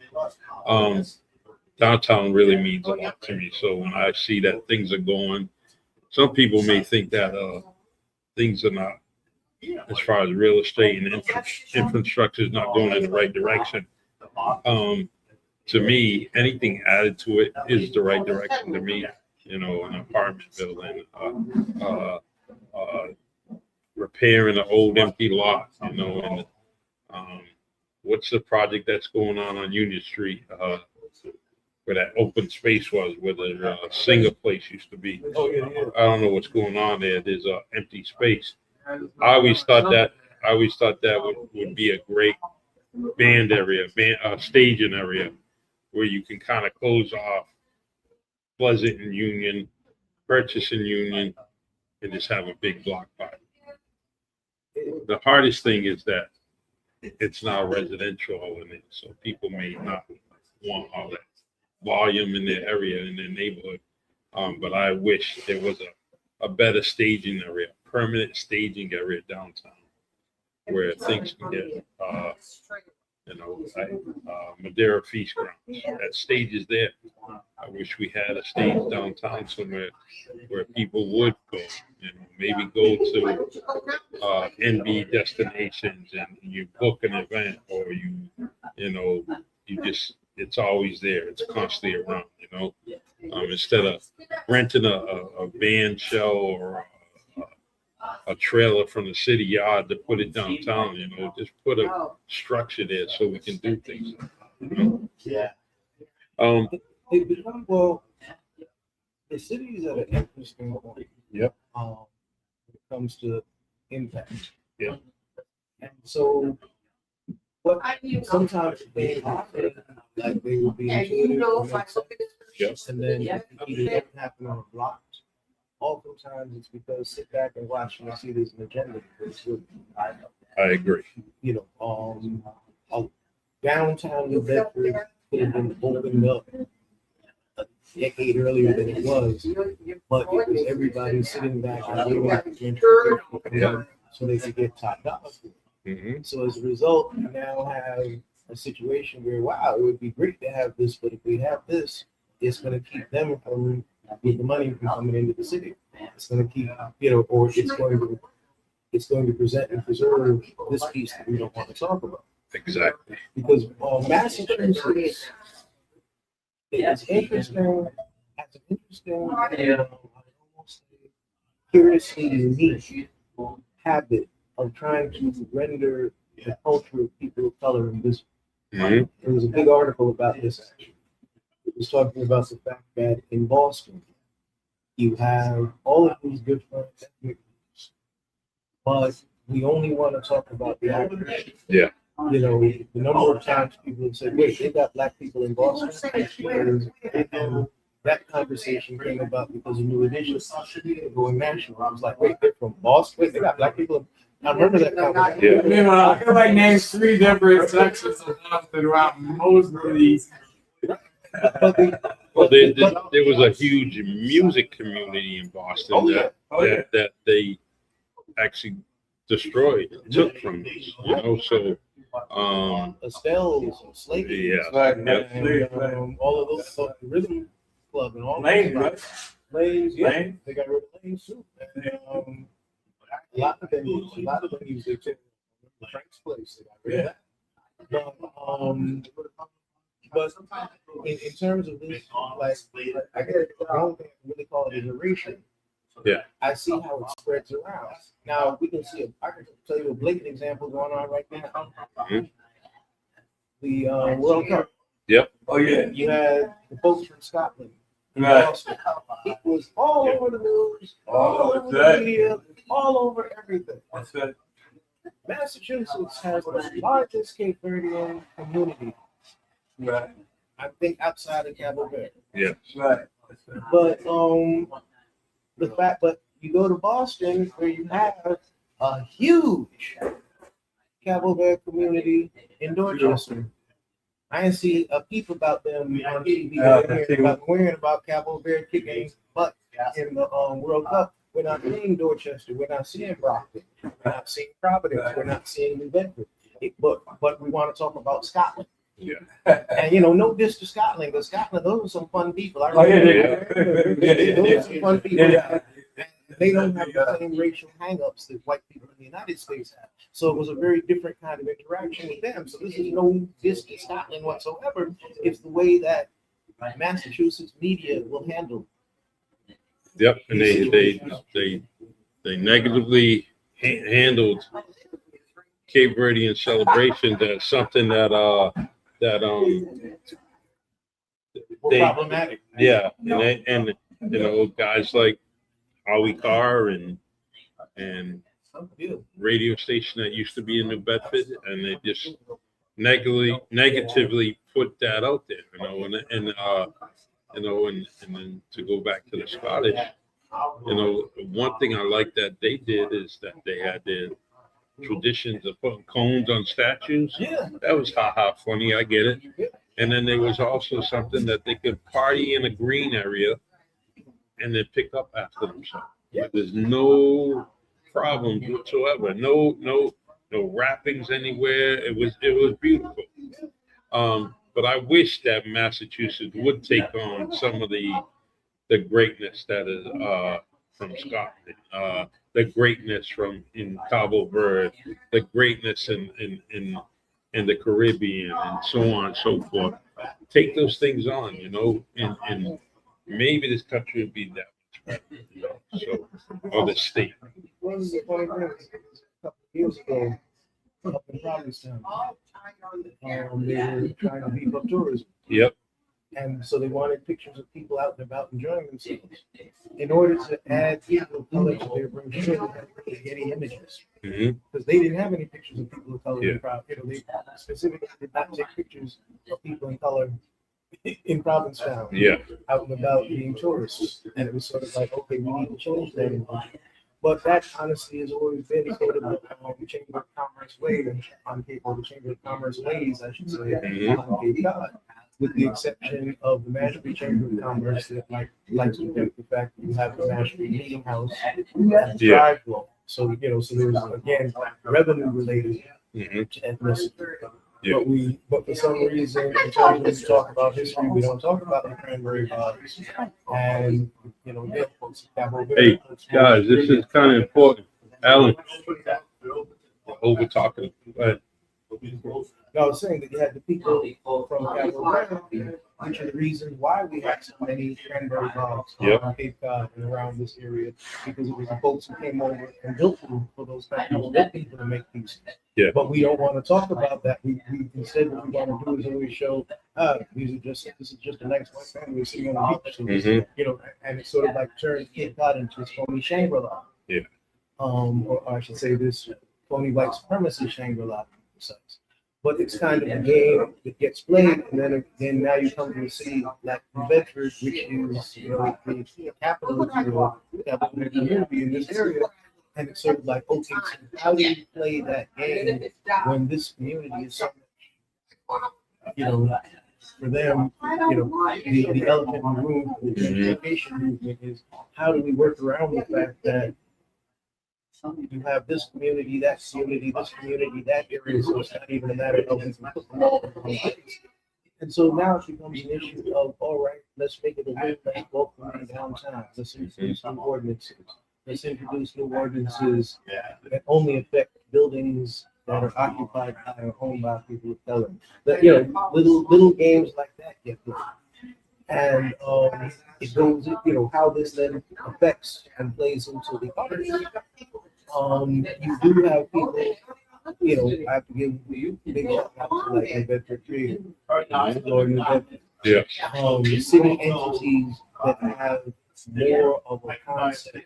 Downtown really means a lot to me. So when I see that things are going, some people may think that things are not, as far as real estate and infrastructure is not going in the right direction. To me, anything added to it is the right direction to me. You know, an apartment building, repairing an old empty lot, you know, and what's the project that's going on Union Street, where that open space was, where the singer place used to be. Oh, yeah. I don't know what's going on there. There's an empty space. I always thought that would be a great band area, staging area, where you can kind of close off Pleasant and Union, Purchase and Union, and just have a big block party. The hardest thing is that it's now residential in it, so people may not want all that volume in their area, in their neighborhood. But I wish there was a better staging area, permanent staging area downtown, where things can get, you know, Madeira Feast Grounds. That stage is there. I wish we had a stage downtown somewhere where people would go, you know, maybe go to NB destinations and you book an event, or you know, you just, it's always there. It's constantly around, you know, instead of renting a band show or a trailer from the city yard to put it downtown. You know, just put a structure there so we can do things. You know? Yeah. Um, It becomes, well, the cities at an interesting point. Yep. When it comes to impact. Yeah. And so, what sometimes they like they will be intuitive, Yes. and then it either doesn't happen on a block. Oftentimes it's because sit back and watch and see there's an agenda. I agree. You know, downtown New Bedford could have been opened up a decade earlier than it was, but it was everybody sitting back and waiting for gentrification so they could get top dollar. Mm-hmm. So as a result, we now have a situation where, wow, it would be great to have this, but if we have this, it's going to keep them from getting the money from coming into the city. It's going to keep, you know, or it's going to present and preserve this piece that we don't want to talk about. Exactly. Because Massachusetts is interesting, has an interesting, almost curiously unique habit of trying to render the culture of people of color invisible. Mm-hmm. There was a big article about this actually. It was talking about the fact that in Boston, you have all of these different ethnic groups, but we only want to talk about the actors. Yeah. You know, the number of times people have said, wait, they got black people in Boston. And that conversation came about because of New Edition going national. I was like, wait, they're from Boston? Wait, they got black people? I remember that conversation. Yeah. You know, I feel like name 3 different sections of Boston throughout most of these. Well, there was a huge music community in Boston that they actually destroyed, took from us, you know. So, Estelle's, Slakey, yeah, and all of those, the rhythm club and all Lane, those. Lanes, yeah, Lane. they got rid of Lanes too. And, a lot of venues, they took Frank's place. They got rid of that. But in terms of this, like I don't really call it iteration. Yeah. I see how it spreads around. Now we can see. I can tell you a blatant example going on right now. Mhm. The World Cup. Yep. Oh, yeah. You had the folks from Scotland. Right. Boston. It was all over the news, all Oh, over that's the media, all over everything. That's it. Massachusetts has the largest Cape Verdean community, Right. I think, outside of Cabo Verde. Yeah. Right. But but you go to Boston where you have a huge Cabo Verde community in Dorchester. I didn't see a peep about them on TV. Wearing about Cabo Verde kicking butt in the World Cup. We're not seeing Dorchester. We're not seeing Brockton. We're not seeing Providence. We're not seeing New Bedford. But we want to talk about Scotland. Yeah. And you know, no diss to Scotland, because Scotland, those are some fun people. I Oh, yeah, remember those are some fun people. Yeah. They don't have the same racial hangups that white people in the United States have. So it was a very different kind of interaction with them. So this is no diss to Scotland whatsoever. It's the way that Massachusetts media will handle. Yep. And they negatively handled Cape Verdean celebrations as something that they, Problematic. yeah, and you know, guys like Howie Carr and radio station that used to be in New Bedford, and they just negatively put that out there, you know, and then to go back to the Scottish, you know, one thing I like that they did is that they had their traditions of putting cones on statues. Yeah. That was funny. I get it. And then there was also something that they could party in a green area and then pick up after themselves. Yeah. There's no problems whatsoever. No wrappings anywhere. It was beautiful. But I wish that Massachusetts would take on some of the greatness that is from Scotland, the greatness from in Cabo Verde, the greatness in the Caribbean, and so on and so forth. Take those things on, you know, and maybe this country would be that much better, you know. So, or the state. was the funny thing? A couple of years ago, up in Provincetown, they were trying to beef up tourism. Yep. And so they wanted pictures of people out and about enjoying themselves. In order to add people of color to their brochure, they had to get any images. Mm-hmm. Because they didn't have any pictures of people of color Yeah. in Provincetown. They specifically did not take pictures of people in color in Provincetown. Yeah. Out and about being tourists. And it was sort of like, okay, we need to change that image. But that honestly has always been sort of the Chamber of Commerce way, on Cape, or the Chamber of Commerce ways, I should say, Mhm. on Cape Cod, with the exception of the Mashpee Chamber of Commerce that likes to do the fact that you have the Mashpee Meeting House and the Yeah. Drive Flow. So, so there's, again, revenue related Mm-hmm. to ethnicity. Yeah. But for some reason, in terms of when we talk about history, we don't talk about the cranberry bogs. And, again, folks have over. Hey, guys, this is kind of important. Alan, over talking. But No, I was saying that you had the people from Capitol Hill, which are the reason why we have so many cranberry bogs Yep. on Cape Cod and around this area, because it was the folks who came over and built them for those people to make these. Yeah. But we don't want to talk about that. We instead what we want to do is always show, this is just a nice white family sitting on the beach. So this, and it's sort of like turned Cape Cod into its phony Shangri-La. Yeah. Or I should say this phony white supremacy Shangri-La. But it's kind of a game that gets played, and then now you come to a city like Bedford, which is the capital of the capital community in this area, and it's sort of like, okay, so how do you play that game when this community is so much, for them, the elephant in the room, the gentrification movement is how do we work around the fact that you have this community, this community, that area, so it's not even a matter of we can put them all in one place. And so now it becomes an issue of, all right, let's make it a win-win welcoming downtown. Let's introduce new ordinances. Let's introduce new ordinances that only affect buildings that are occupied by or owned by people of color. That, little games like that get played. And it goes, how this then affects and plays into the arts. You do have people, I have to give you a big shout out to like New Bedford Tree, Lord New Bedford. yeah. City entities that have more of a concept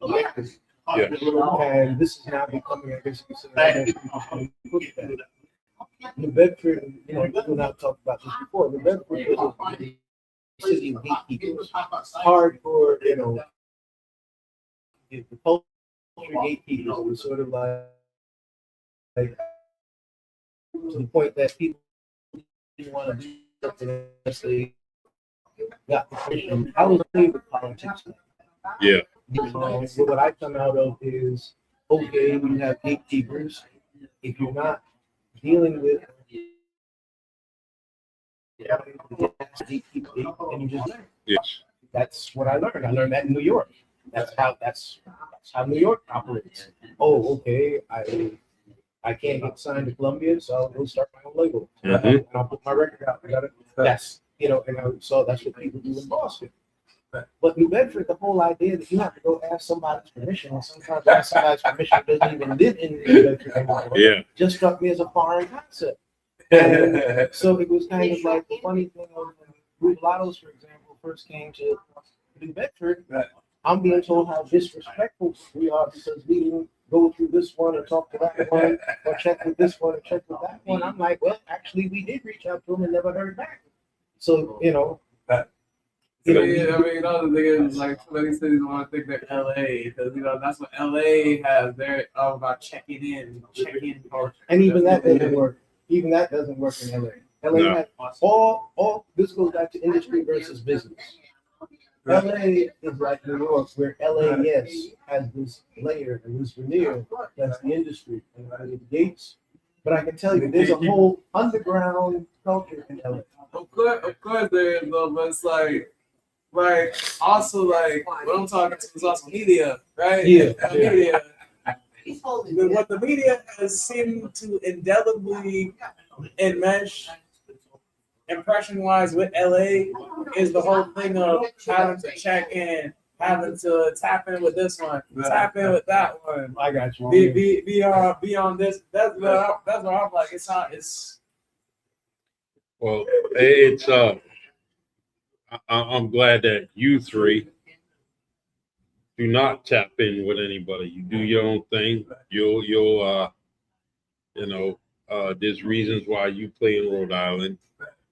of equity. Yeah. And this is now becoming, I guess you could say, New Bedford, we've not talked about this before. New Bedford is a city of gatekeepers. Hardcore, the culture gatekeepers was sort of like to the point that people didn't want to do something unless they got the permission. I was playing with politics. Yeah. So what I come out of is, okay, we have gatekeepers. If you're not dealing with and you just learn. Yes. That's what I learned. I learned that in New York. That's how New York operates. Oh, okay. I can't get signed to Columbia, so I'll go start my own label. Mhm. And I'll put my record out. I got it. That's so that's what people do in Boston. But New Bedford, the whole idea that you have to go ask somebody's permission, and sometimes ask somebody's permission doesn't even live in New Bedford anymore. Yeah. Just struck me as a foreign concept. And so it was kind of like the funny thing of when Mulattoes, for example, first came to New Bedford. I'm being told how disrespectful we are because we didn't go through this one or talk to that one or check with this one or check with that one. I'm like, well, actually, we did reach out to them and never heard back. So, Yeah, I mean, another thing is like many cities want to think they're LA because that's what LA has. They're all about checking in culture. and even that doesn't work. Even that doesn't work in LA. LA No. has all this goes back to industry versus business. LA is like New York, where LAS has this layer and this veneer that's the industry and the gates. But I can tell you, there's a whole underground culture in LA. Of course there is, though, but it's like also like what I'm talking to is also media, right? Yeah. And media. What the media has seemed to indelibly enmesh impression-wise with LA is the whole thing of having to check in having to tap in with this one, tap in with that one. I got you. Be on this. That's what I'm like. It's not. It's. Well, it's I'm glad that you three do not tap in with anybody. You do your own thing. You'll you know, there's reasons why you play in Rhode Island.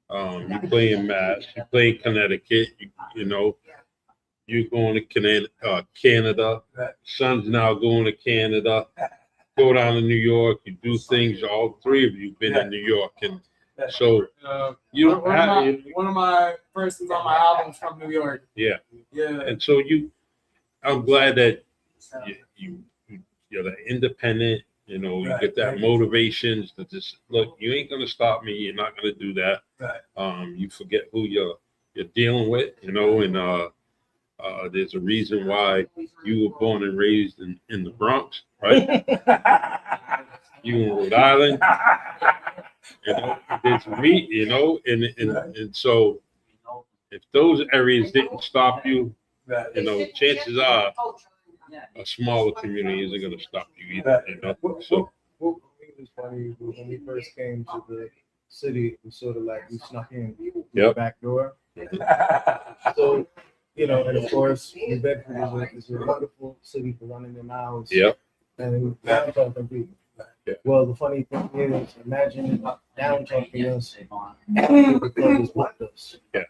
You play in Mass. You play in Connecticut. You know, you're going to Canada. Son's now going to Canada. Go down to New York. You do things. All three of you been in New York, and so you don't have one of my persons on my albums from New York. Yeah. Yeah. And so I'm glad that you're the independent. You know, you get that motivation to just look. You ain't gonna stop me. You're not gonna do that. You forget who you're dealing with. You know, and there's a reason why you were born and raised in the Bronx, right? You in Rhode Island. You know, and so if those areas didn't stop you, you know, chances are a smaller community isn't going to stop you either. You know, so What was funny was when we first came to the city, it was sort of like we snuck in through the back door. So, you know, and of course, New Bedford is a wonderful city for running their mouths. Yep. And downtown people. Yeah. Well, the funny thing is, imagine downtown us after the club is booked us. Yeah.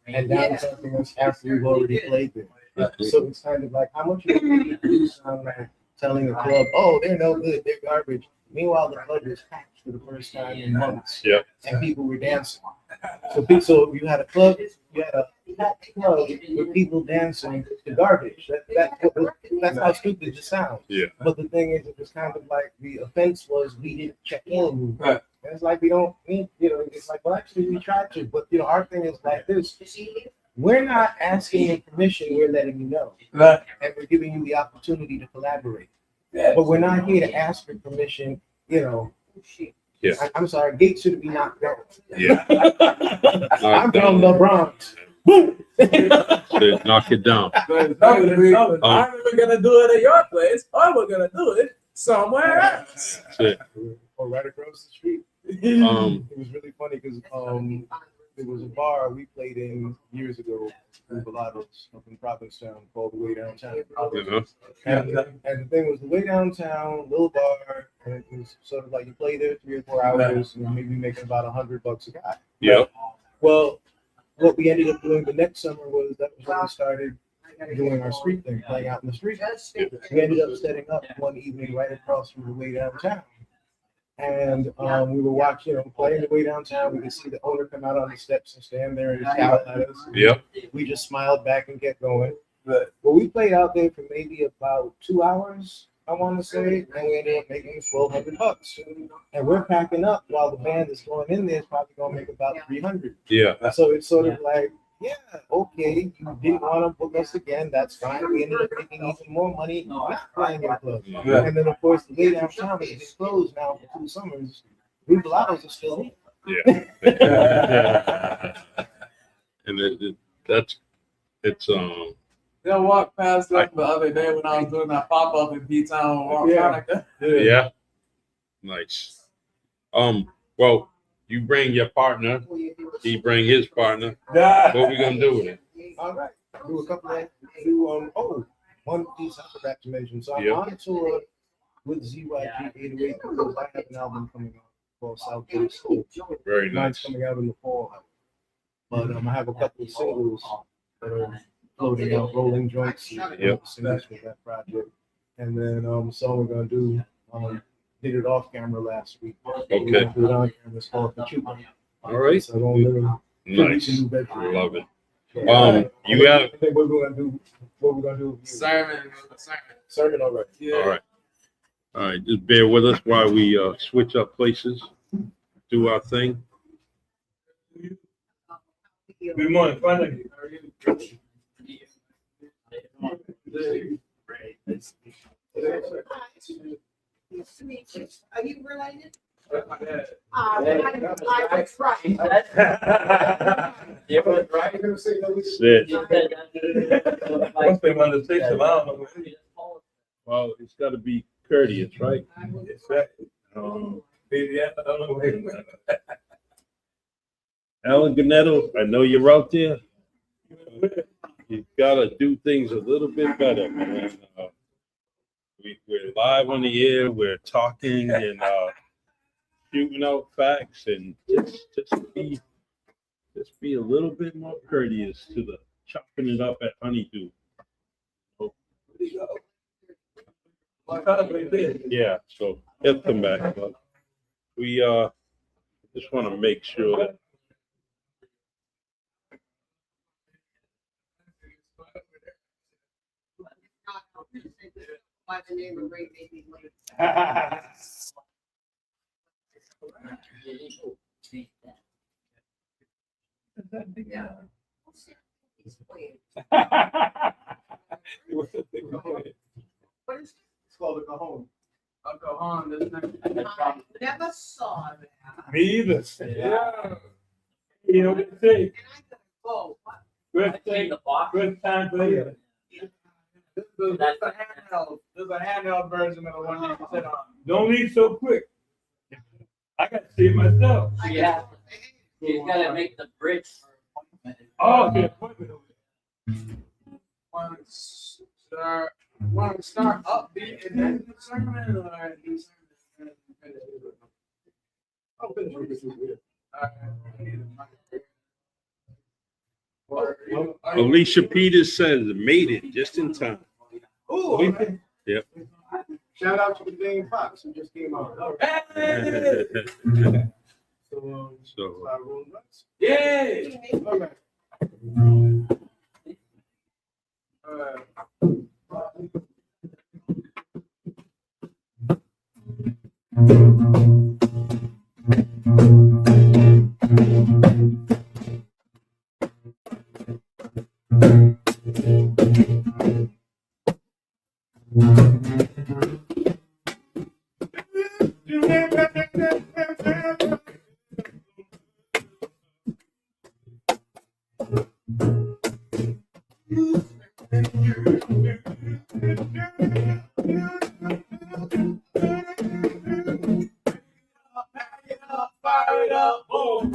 And downtown us after we've already played there. So it's kind of like, how much you do sound like telling a club, oh, they're no good, they're garbage. Meanwhile, the club is packed for the first time in months. Yeah. And people were dancing. So you had a club, you had a packed club with people dancing to garbage. That's how stupid it sounds. Yeah. But the thing is, it was kind of like the offense was we didn't check in. Right. And it's like we don't need, you know, it's like, well, actually, we tried to. But, you know, our thing is like this. We're not asking your permission, we're letting you know. Right. And we're giving you the opportunity to collaborate. But we're not here to ask for permission, you know. Yeah. I'm sorry, gates should be knocked down. Yeah. I'm from the Bronx. Boom! So knock it down. I'm either gonna do it at your place, or we're gonna do it somewhere else. That's it. Or right across the street. Um, It was really funny because there was a bar we played in years ago in Bellatos up in Provincetown called The Way Downtown. And the thing was, the Way Downtown, little bar, and it was sort of like you play there 3 or 4 hours and maybe making about $100 a guy. Yep. Well, what we ended up doing the next summer was that was when we started doing our street thing, playing out in the street. We ended up setting up one evening right across from The Way Downtown. And we were watching, you know, playing The Way Downtown. We could see the owner come out on the steps and stand there and shout at us. Yep. We just smiled back and kept going. But we played out there for maybe about 2 hours, I want to say, and we ended up making $1,200. And we're packing up while the band that's going in there is probably going to make about 300. Yeah. So it's sort of like, yeah, okay, you didn't want to book us again, that's fine. We ended up making even more money not playing in the club. Yeah. And then, of course, the Way Downtown has been closed now for 2 summers. We Bellatos are still here. Yeah. And it's They'll walk past us the other day when I was doing that pop up in P-Town. yeah. Nice. Well, you bring your partner, he bring his partner. Yeah. What we gonna do with it? All right. Do a couple of one piece I forgot to mention. So I'm Yep. on tour with ZYG 808 because I have an album coming out called South Coast School. Very Mine's nice. coming out in the fall. But I have a couple of singles that are floating out, rolling joints. Yep. Singles for that project. And then a song we're gonna do, did it off camera last week. Okay. We're gonna do it on camera. It's called Pachuca. All right. So I don't live in Nice. New Bedford. Love it. So, You have I think what we're gonna do. Sermon. Sermon, all right. Yeah. all right. All right, just bear with us while we switch up places, do our thing. Good morning, finally. Are you related? Sit. One thing him under 6, I don't know. Well, it's got to be courteous, right? Exactly. Maybe I don't know. Wait a minute. Alan Ganetto, I know you're out there. You gotta do things a little bit better, man. We're live on the air. We're talking and shooting out facts, and just be a little bit more courteous to the chopping it up at Honey Dew. Yeah, so he'll come back. But we just want to make sure that. By the name of Great Baby Lake. Yeah. What is It's called a cajon. I'll go on. Isn't it? I never saw that. Me either. Yeah. You know what they say? And I thought, whoa, what? Good time for you. There's a handheld version of the one you can sit on. Don't leave so quick. I got to see it myself. Yeah. You gotta make the bridge. Oh, the appointment over Want to start upbeat and then the segment, or do I'll finish with this one. Alicia Peters says made it just in time. Ooh, there. Yep. shout out to the Dane Fox who just came out. Hey! So I roll nuts. Yay! All right. Fire it up, boom.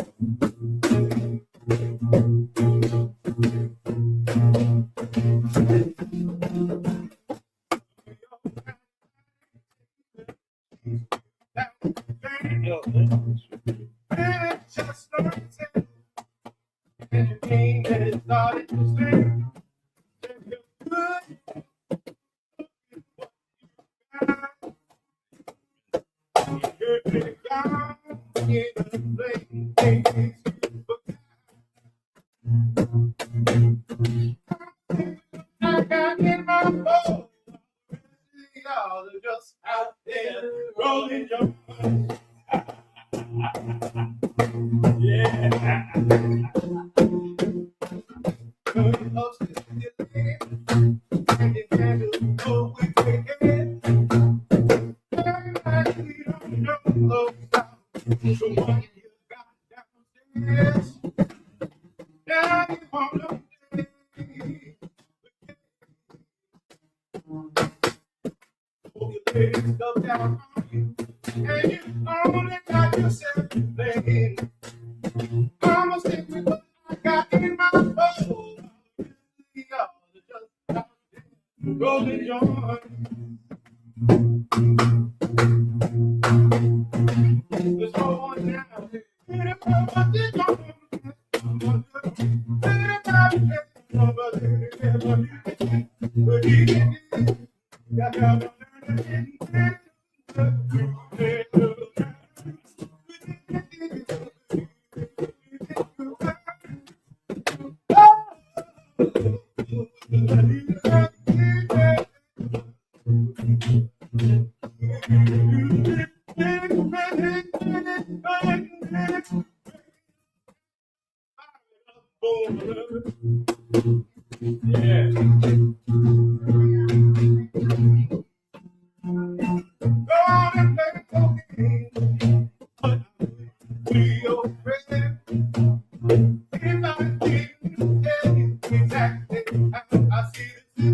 Just out there rolling your rolling your let's go on now.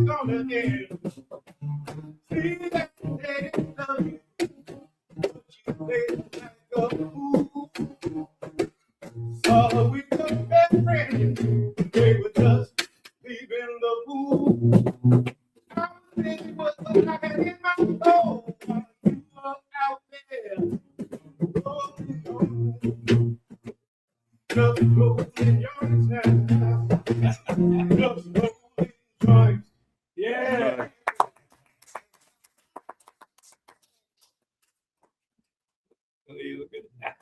gonna end. See that lady love you, but she plays like a fool. So we took that friend, they were just leaving the pool. I think it was the light in my soul while you were out there. Oh, just rolling your time. Just rolling joints. Yeah. Look at that.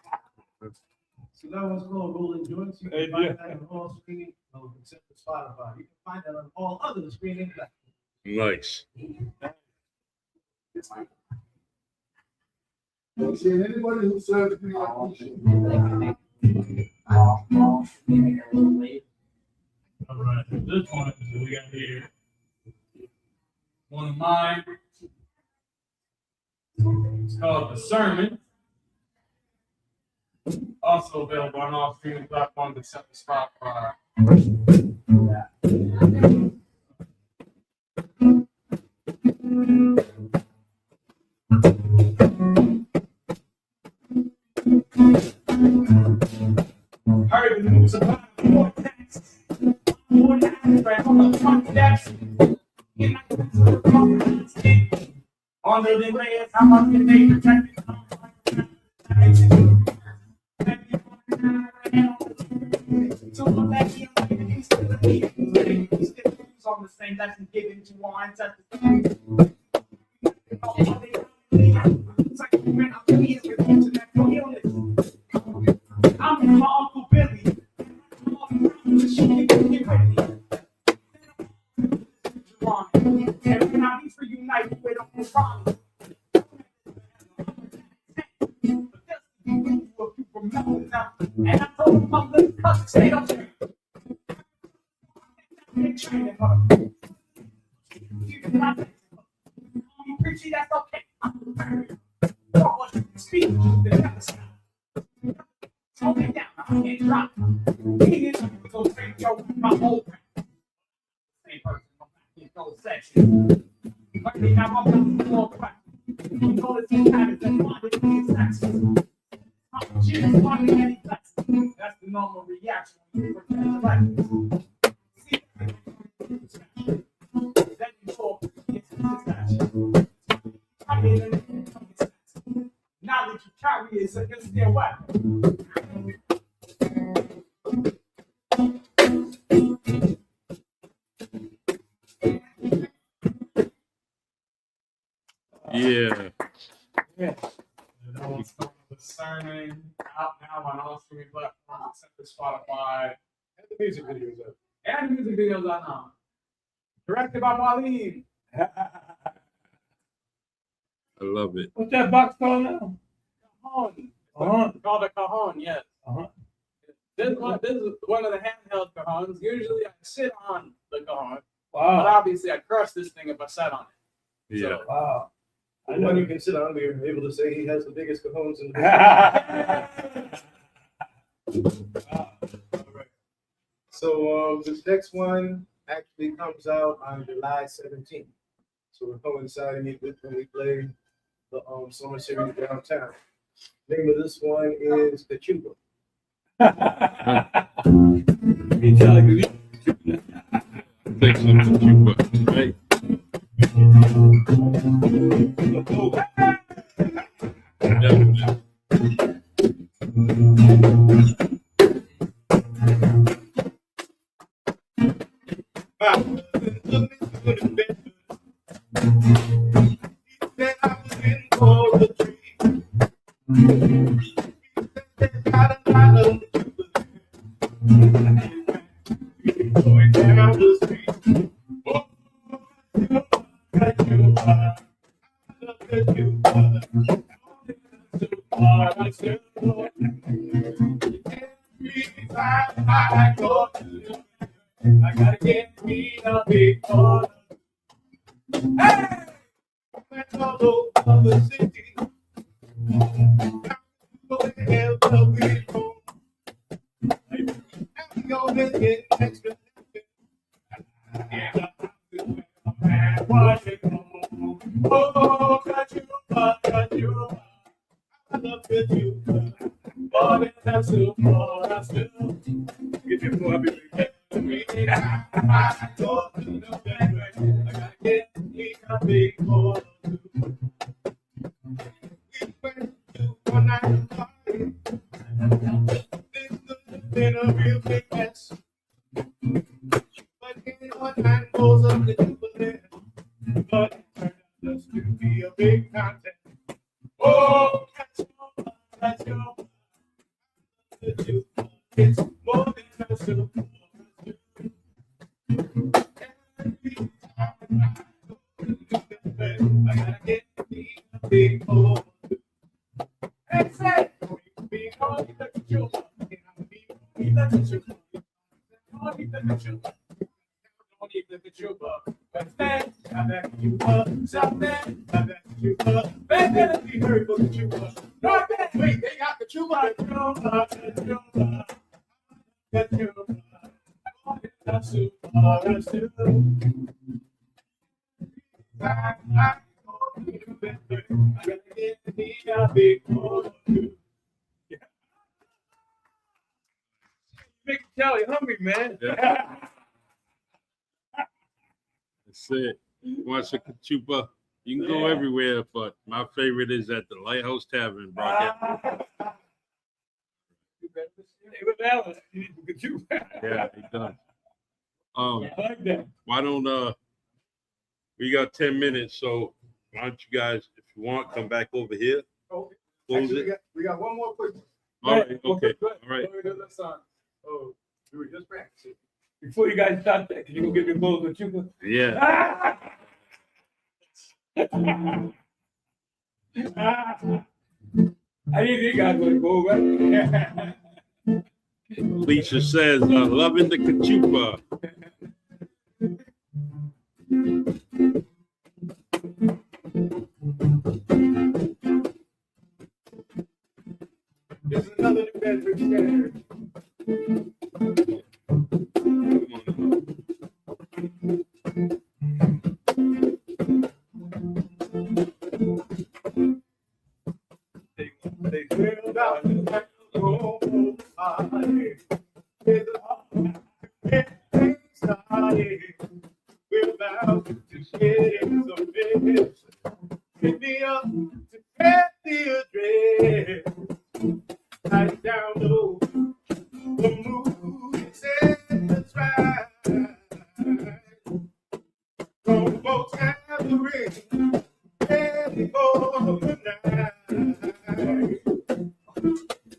So that one's called Rolling Joints. You can find that on all streaming, except for Spotify. You can find that on all other streaming platforms. Nice. Anybody who serves me All right, this one we got here. One of mine. It's called The Sermon. Also available on all streaming platforms except for Spotify. Heard the news about vortex. More than on the front steps. Under the layers, how much can they protect it? On the same lesson given to our ancestors. I'm my Uncle Billy. And when I be for unite with Uncle Ronnie. And I told my little cousin, stay up there. Training her. You cannot preaching, that's okay. Speak the stop. Tone it down, I can't drop. He is go take your my whole same person, in no section. But they have all the more crack. You know the same time as the one in sections. She is one in any class. That's the normal reaction when you protect the life. Then you talk, it's knowledge you carry is against their weapon. Yeah. That one's called The Sermon, out now on all streaming platforms except for Spotify. And the music videos up. And the music videos are now. Directed by Mwalim. I love it. What's that box called now? Cajon. Uh-huh. Called a cajon, yes. Uh-huh. This is one of the handheld cajons. Usually I sit on the cajon, but Wow. obviously I crush this thing if I sat on it. Yeah. Wow. I The know one you you can sit on, we were able to say he has the biggest cajones in the All right. So this next one actually comes out on July 17th. So we're coinciding it with when we play the summer series downtown. Name of this one is Kachuba. Take some of you, right? I gotta get me a big one. Hey! All over the city. Go ahead, but we wrong. And we always get extra. quiet home. Oh, Kachupa, I love Kachupa. Oh, that's so far, I still get you for me. I don't know that way. I gotta get me a big boy. We went to one night party. This could have been a real big mess. But in one night goes up the Jubilee. But it turned out just to be a big contest. Oh, catch your it's more than a super. Every time I go to bed, I gotta get me a big boy. And say, be on the chupa, and I'm be on the chupa. Don't eat the chupa. Don't eat the chupa. But then, I back you up. Stop that. I back you up. Better be hurry for the chupa. No, wait, they got the chupa. The chupa, the chupa. The chupa. The chupa. The chupa. I gotta get me a big boy. Make Kelly hungry, man. That's it. Wants a Kachupa. You can go everywhere, but my favorite is at the Lighthouse Tavern, Brockett. Yeah, he does. I like that. Why don't we got 10 minutes, so why don't you guys, if you want, come back over here. Okay. Close Actually, it. we got one more quick. All right, okay, all right. Oh, we were just practicing. Before you guys start that, can you go get your bowl of chupa? Yeah. I didn't think I was going to go, right? Lisa says, loving the Kachupa. This is another Bedford standard. They filled out the whole party. With everything started. We're about to get some business. Pick me up to get the address. Write down low. The mood says that's right. Grown folks have the ring. Ready for the night.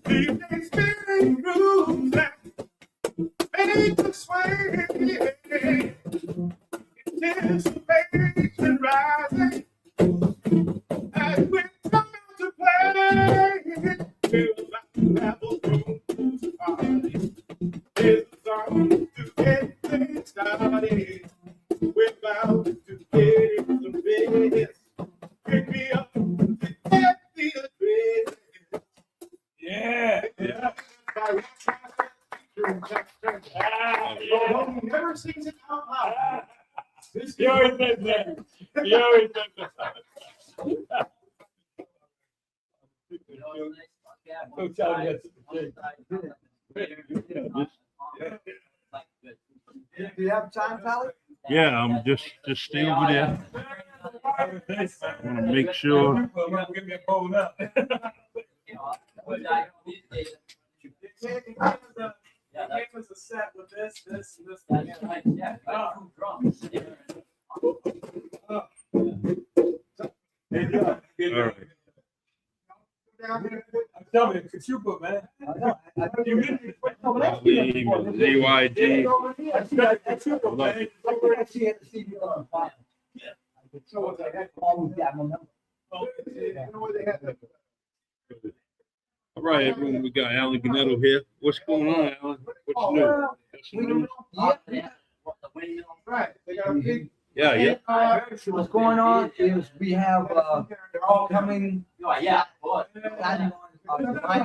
Leave the spinning grooves that make us sway. Anticipation rising as we come to play. We're about to have a room to party. There's a song to get things started. We're about to get some business. Pick me up to get the address. Yeah. Yeah. He never sings it out loud. This You always said that. You always said that. Don't tell me Do you have time, Sally? Yeah, I'm just stay over there. I want to make sure. Give me a bowl now. It was a set with this. That's right, yeah. Drums. All right. Tell me, it's chupa, man. You missed it. ZYD. That's chupa, man. All right, everyone, we got Alan Ganetto here. What's going on, Alan? What's new? What's new? Right. They got a big. Yeah. What's going on is we have coming Yeah, boy. starting on July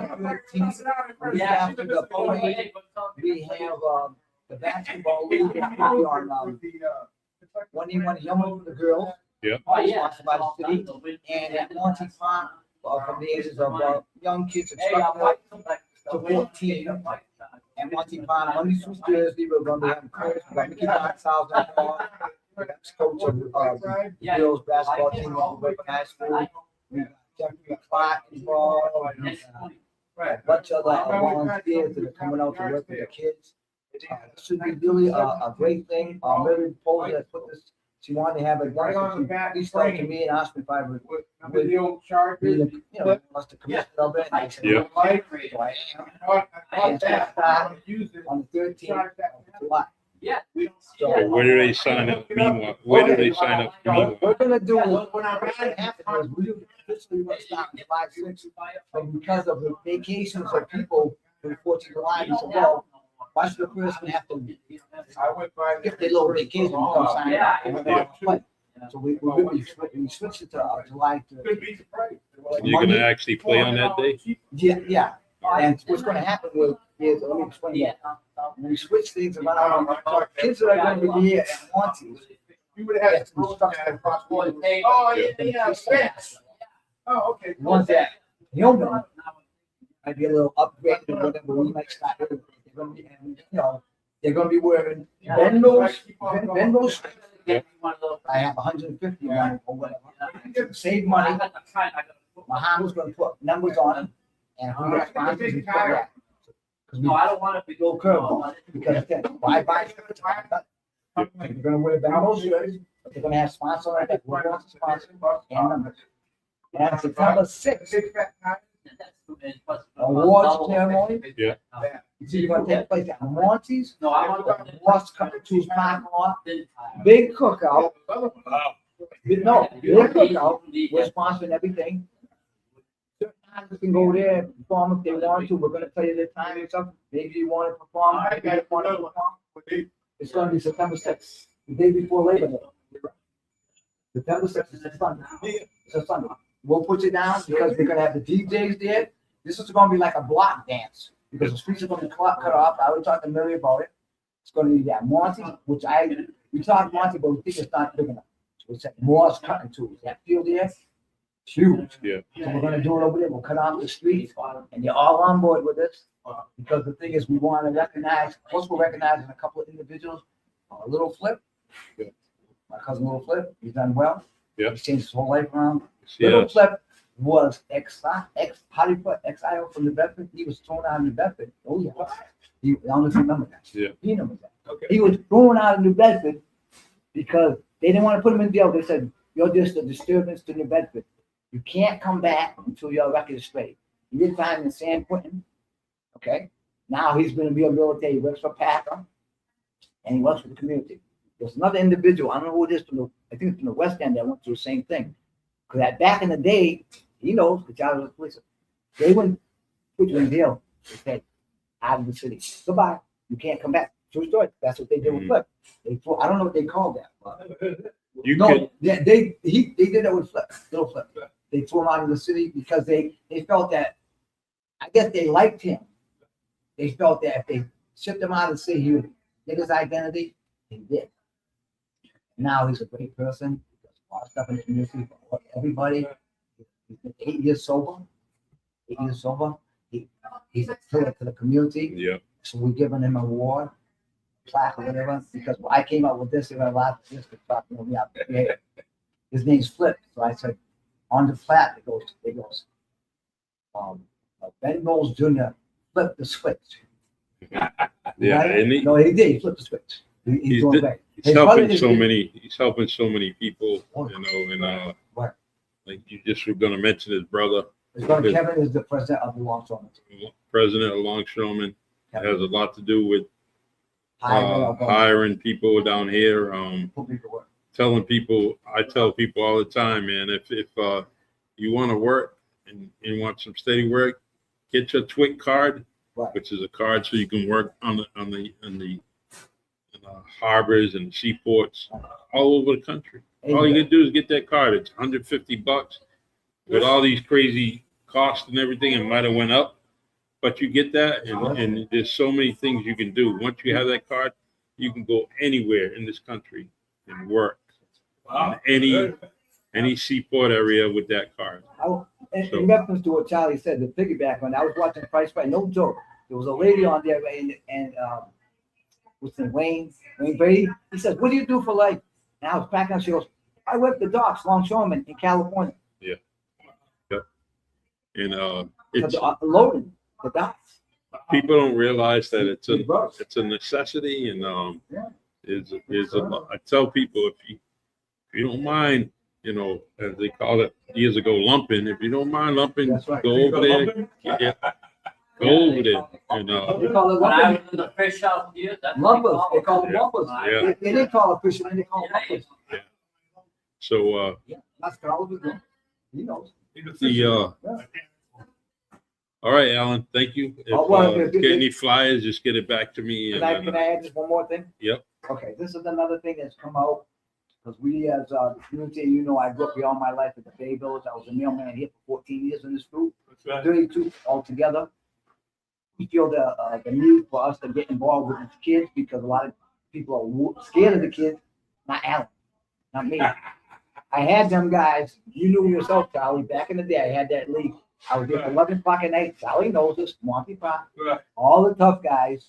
13th, week after the parade, we have the basketball league on one day one young one for the girls. Yeah. Oh, yeah. Sponsored by the city. And at Monty Park, from the ages of young kids Hey, I'm instructor like, to 14. And Monty Park, Monday through Thursday, we're going to be having coaches. We're going to keep 5,000 coach of the girls basketball team at Bedford High School. We got Clark involved. A bunch of other volunteers that are coming out to work with the kids. This should be really a great thing. Mary Poser has put this. She wanted to have it done. So she reached out to me and asked me if I would, The old chart. us to commit of it. And I said, Yeah. "Well, so I am." And it's gonna start on the 13th of July. Yeah. Okay, where do they sign up? Meanwhile, where do they sign up? What Meanwhile, we're gonna do, what's gonna happen is we officially want to start on July 6th, but because of the vacations of people from 4th of July, we said, well, why should the person have to I went by. get their little vacation and come sign up? And we're gonna play. So we switched it to July to. Could be surprised. you're gonna actually play on that day? Yeah. And what's gonna happen is, let me explain that. When we switch things around, kids that are gonna be here at Monty's, You would have had some instruction across Oh, yeah. Oh, okay. the ones that Hillman might be a little upgraded or whatever, we might start with. They're gonna be, and, they're gonna be wearing Benbo's. I have 150 on or whatever. Save money. Muhammad's gonna put numbers on them, and who gets sponsors, we put that. Because No, I don't want to be go curve, because then, why buy shirts? They're gonna wear Benbo's shirts, but they're gonna have sponsors on it, who wants to sponsor, and numbers. And September 6th, awards ceremony. Yeah. So you're gonna take place at Monty's, No, I want to. Lost Country Tools parking lot, big cookout. No, big cookout, we're sponsoring everything. Certain artists can go there and perform if they want to, we're gonna tell you the time and stuff, maybe you wanna perform, maybe you don't wanna perform. It's gonna be September 6th, the day before Labor Day. September 6th is a Sunday, it's a Sunday. We'll put you down because we're gonna have the DJs there. This is gonna be like a block dance, because the streets are gonna be cut off. I already talked to Mary about it. It's gonna be that Monty, we talked Monty, but we think it's not big enough. So it's at Moore's Cutting Tools, that field there, it's huge. Yeah. So we're gonna do it over there, we'll cut off the streets, and you're all on board with this. Because the thing is, we wanna recognize, plus we're recognizing a couple of individuals, Little Flip. My cousin Little Flip, he's done well. Yeah. He's changed his whole life around. Little Yes. Flip was how from the Bedford. He was thrown out of New Bedford. Oh yeah. I don't know if you remember that. Yeah. He remembers that. Okay. He was thrown out of New Bedford because they didn't want to put him in jail. They said, "You're just a disturbance to New Bedford. You can't come back until your record is straight." He did time in San Quentin. Okay. Now he's going to be a military. He works for Packer, and he works for the community. There's another individual. I don't know who it is I think it's from the West End that went through the same thing. Because back in the day, he knows, the child was a police. They wouldn't put you in jail. They said, out of the city. Goodbye. You can't come back. True story. That's what they did with Flip. I don't know what they called that. But You no, could, they did that with Flip, Little Flip. They threw him out of the city because they felt that, I guess they liked him. They felt that if they shipped him out of the city, he would get his identity. He did. Now he's a great person. He does a lot of stuff in the community for everybody. He's been 8 years sober. 8 years sober. He's a pillar to the community. yeah. So we're giving him an award, plaque or whatever, because when I came up with this, they were a lot of this to talk to me out there. His name's Flip. So I said, on the plaque, it goes, Ben Bowles Jr. flipped the switch. Yeah, Right? and No, he did. He flipped the switch. He's He's doing di- great. he's His helping brother so is- many. He's helping so many people. Oh. And Right. like you just were going to mention his brother, His brother Kevin is the president of the Longshoremen. President of Longshoremen. It has a lot to do with Hiring hiring people down here. people to work. Telling people, I tell people all the time, man, if you want to work and want some steady work, get your TWIC card, Right. which is a card so you can work on the harbors and seaports all over the country. All you can do is get that card. It's $150. With all these crazy costs and everything, it might have went up, but you get that, and there's so many things you can do. Once you have that card, you can go anywhere in this country and work Wow. in any seaport area with that card. In reference to what Charlie said, the piggyback on, I was watching Price Right, no joke. There was a lady on there, and what's his name, Wayne Brady. He says, "What do you do for life?" And I was backing up. She goes, "I work the docks, longshoreman in California." And it's Loading the docks. people don't realize that it's a necessity, and I tell people if you don't mind, you know, as they call it years ago, lumping. If you don't mind lumping, That's right. go over there. Yeah, go over there. And They call it When I lumpers. was in the fish out here, that's what Lumpers. They call it Yeah. lumpers. Yeah. They didn't call it fishermen. They call it lumpers. so Yeah, that's Carlos. He knows. all right, Alan, thank you. If get any flyers, just get it back to me. Can I add just one more thing? Yep. Okay, this is another thing that's come out, because we as the community, you know, I grew up here all my life at the Bay Village. I was a mailman here for 14 years in this group, 32 altogether. We feel the need for us to get involved with these kids because a lot of people are scared of the kids, not Alan, not me. I had them guys, you knew yourself, Charlie, back in the day, I had that league. I was there at 11 o'clock at night. Charlie knows this, Monty Park, all the tough guys.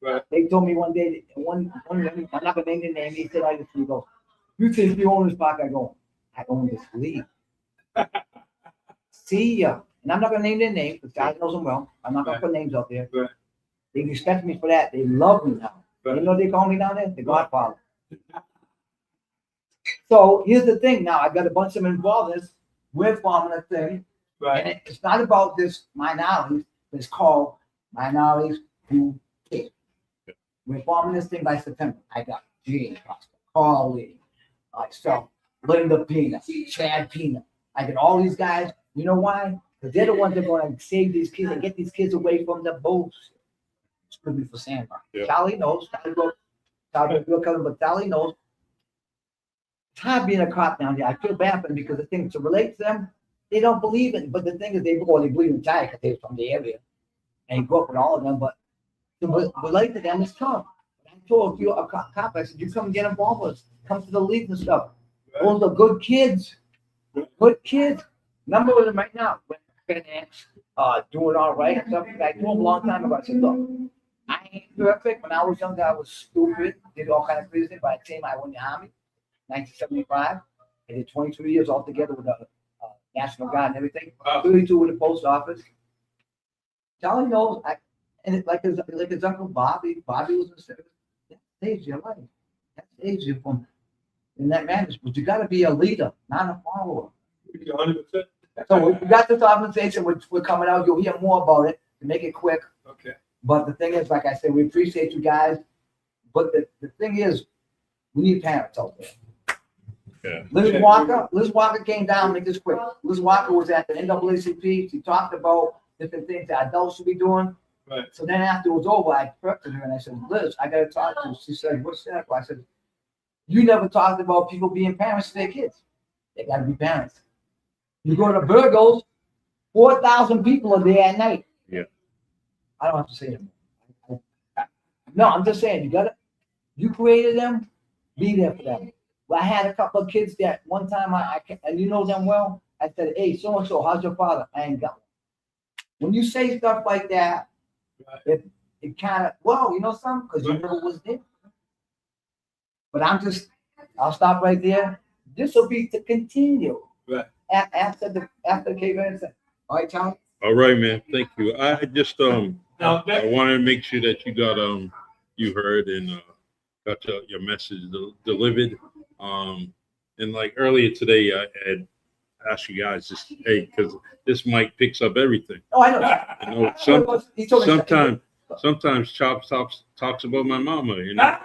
Right. They told me one day, one I'm not gonna name the name. He said, he goes, "You think you own this park?" I own this league. See ya. And I'm not gonna name their name because God knows them well. I'm not gonna put names out there. Right. They respect me for that. They love me now. Right. You know what they call me down there? The Godfather. So here's the thing. Now I got a bunch of them involved in this. We're forming a thing. Right. And it's not about this minorities, it's called Minorities Who Care. We're forming this thing by September. I got Gene Costa, Carly, myself, Linda Pina, Chad Pina. I get all these guys. You know why? Because they're the ones that are going to save these kids and get these kids away from the bullshit. It's going to be for Sandbar. Yeah. Charlie knows. But Charlie knows. It's hard being a cop down here. I feel bad for them because the thing to relate to them, they don't believe it. But the thing is, they believe in China because they're from the area and grew up with all of them. But to relate to them is tough. I told you a cop, I said, "You come get involved with us. Come to the league and stuff." Those are good kids. Good kids. Number of them right now. Doing all right and stuff. I told them a long time ago. I said, "Look, I ain't perfect. When I was younger, I was stupid. Did all kind of crazy things. By the time I went in the Army, 1975, I did 22 years altogether with the National Guard and everything. 32 with the post office. Charlie knows. Like his uncle Bobby was in service. That saves your life. That saves you from in that matters. But you got to be a leader, not a follower. 100%. So we got this conversation. We're coming out. You'll hear more about it to make it quick. Okay. But the thing is, like I said, we appreciate you guys. But the thing is, we need parents out there. Yeah. Liz Walker came down, make this quick. Liz Walker was at the NAACP. She talked about different things that adults should be doing. Right. So then after it was over, I corrected her and I said, "Liz, I got to talk to you." She said, "What's that?" I said, "You never talked about people being parents to their kids. They got to be parents. You go to Burgos, 4,000 people are there at night." Yeah. I don't have to say it. No, I'm just saying, you created them, be there for them. Well, I had a couple of kids that one time and you know them well. I said, "Hey, so-and-so, how's your father?" I ain't got one. When you say stuff like that, it kind of, well, you know something? Because you never was there. But I'll stop right there. This will be to continue. Right. After the caveman said, all right, Charlie? All right, man. Thank you. I just Now, I wanted to make sure that you got you heard and got your message delivered. And like earlier today, I had asked you guys just because this mic picks up everything. Oh, I know. You know, He told me sometimes Chops talks about my mama. You know,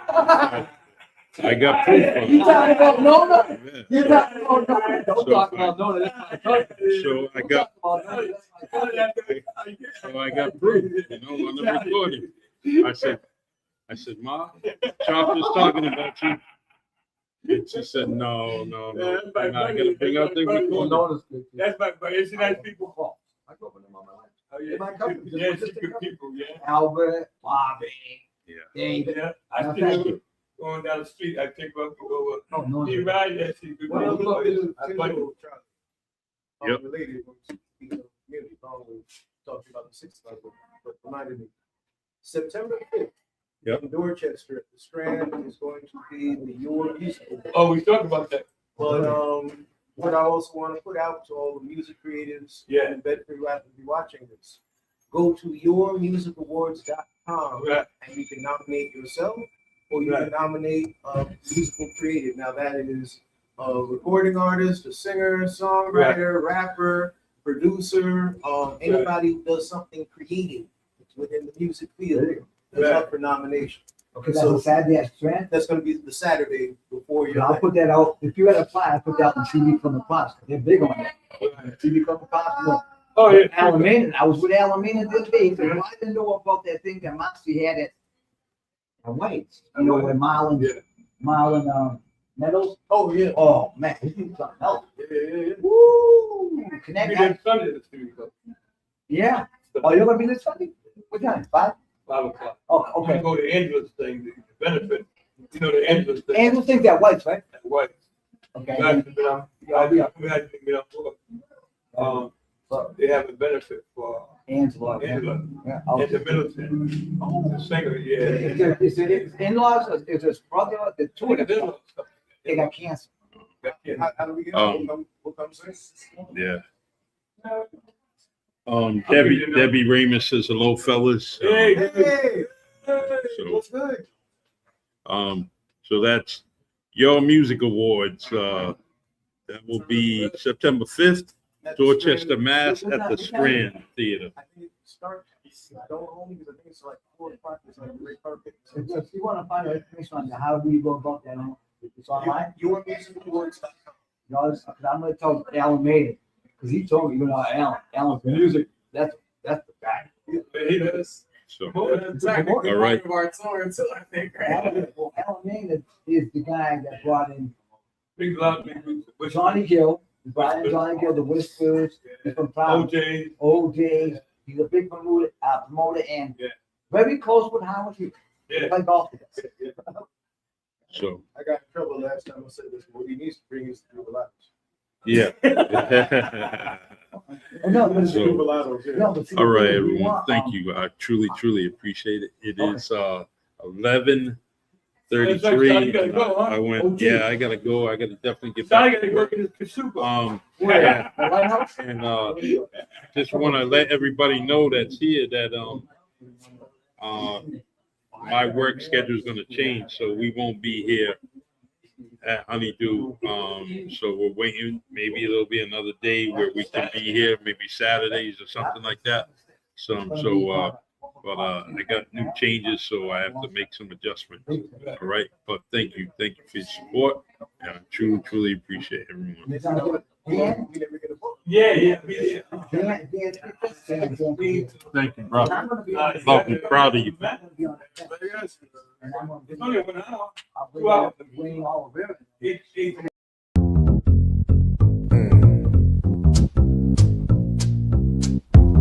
I got proof on You it. talking about Nona? Yeah. You talking about Nona? Don't So, talk about Nona. That's my cousin. So I got proof. You know, on the recording. I said, "Ma, Chop is talking about you." And she said, no. I gotta bring out the recording. That's my, but it's nice people. I grew up with them all my life. Oh, yeah, My cousin. yeah, it's good people, yeah. Albert, Bobby, Yeah. David. Yeah, I still, going down the street, I take up to go Oh, no. he ride that shit. One of the things I find it. Yep. related was community talking about the 6th level, but reminded me. September 5th. Yep. In Dorchester, at the Strand is going to be the Your Musical. Oh, we talked about that. But what I also want to put out to all the music creatives in Bedford who happen to be watching this, go to yourmusicawards.com and you can nominate yourself or you can nominate a musical creative. Now that is a recording artist, a singer, songwriter, rapper, producer, anybody who does something creative within the music field is up for nomination. Okay, that's a Saturday at Strand. That's going to be the Saturday before your I'll night. put that out. If you had a flyer, I'll put that out on TV from the Plus. They're big on that. TV from the Plus. Look. Oh, yeah. Alameda. I was with Alameda this day. So I didn't know about that thing that Moxie had at White's. You know, where Marlon Meadows. Oh, yeah. Oh, man. Something else. Yeah. Woo! Connect We that. did Sunday at the studio. Yeah. Oh, you're going to be this Sunday? What time? 5? 5 o'clock. Oh, I'm okay. gonna go to Angela's thing, the benefit. You know, the Angela's thing. And who thinks that White's, right? What? Okay. We had to get up for, they have a benefit for Angela. Angela Yeah. in the military. The singer, yeah. Is it in-laws or is his brother? The two of them, they got cancer. How do we get we'll come soon? Yeah. Debbie Ramus says hello, fellas. Hey, Hey, So, what's good? so that's your music awards. That will be September 5th, Dorchester, Mass, at the Strand Theater. I think it starts, don't hold me because I think it's like 4 o'clock. It's like great carpet. So if you want to find out information on that, how do you go about that? It's online. Yourmusicawards.com. No, I'm going to tell Alan made it because he told me, you know, Alan's music. That's the guy. he does. So, Exactly. all right. Of our tour too, I think, right? Alan Maynard is the guy that brought in Big loud people. Johnny Gill. He brought in Johnny Gill, the Whispers. He's from Providence. OJ. OJ. He's a big promoter and very close with Howard Hughes. Yeah. Like golf. So, I got in trouble last time I said this. What he needs to bring is the mulattoes. yeah. No, but So, Mulattoes, yeah. no, but see, All right, we everyone. want, Thank you. I truly appreciate it. It is 11:33. You gotta go, huh? I went. Yeah, I gotta go. I gotta definitely get I back. gotta work in the Kasuba. Yeah. The Lighthouse? And just want to let everybody know that's here that my work schedule is going to change, so we won't be here at Honey Dew. So we're waiting. Maybe it'll be another day where we can be here, maybe Saturdays or something like that. But I got new changes, so I have to make some adjustments. All right, but thank you for your support. And I truly appreciate everyone. Dan? Yeah. Thank you, brother. I'm gonna be Uh, on- Love you, proud of you. I'm gonna be on the fence, and I'm gonna be- It's only 1 hour. I'll bring up the Wayne all over it.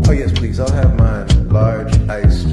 Oh yes, please. I'll have mine large iced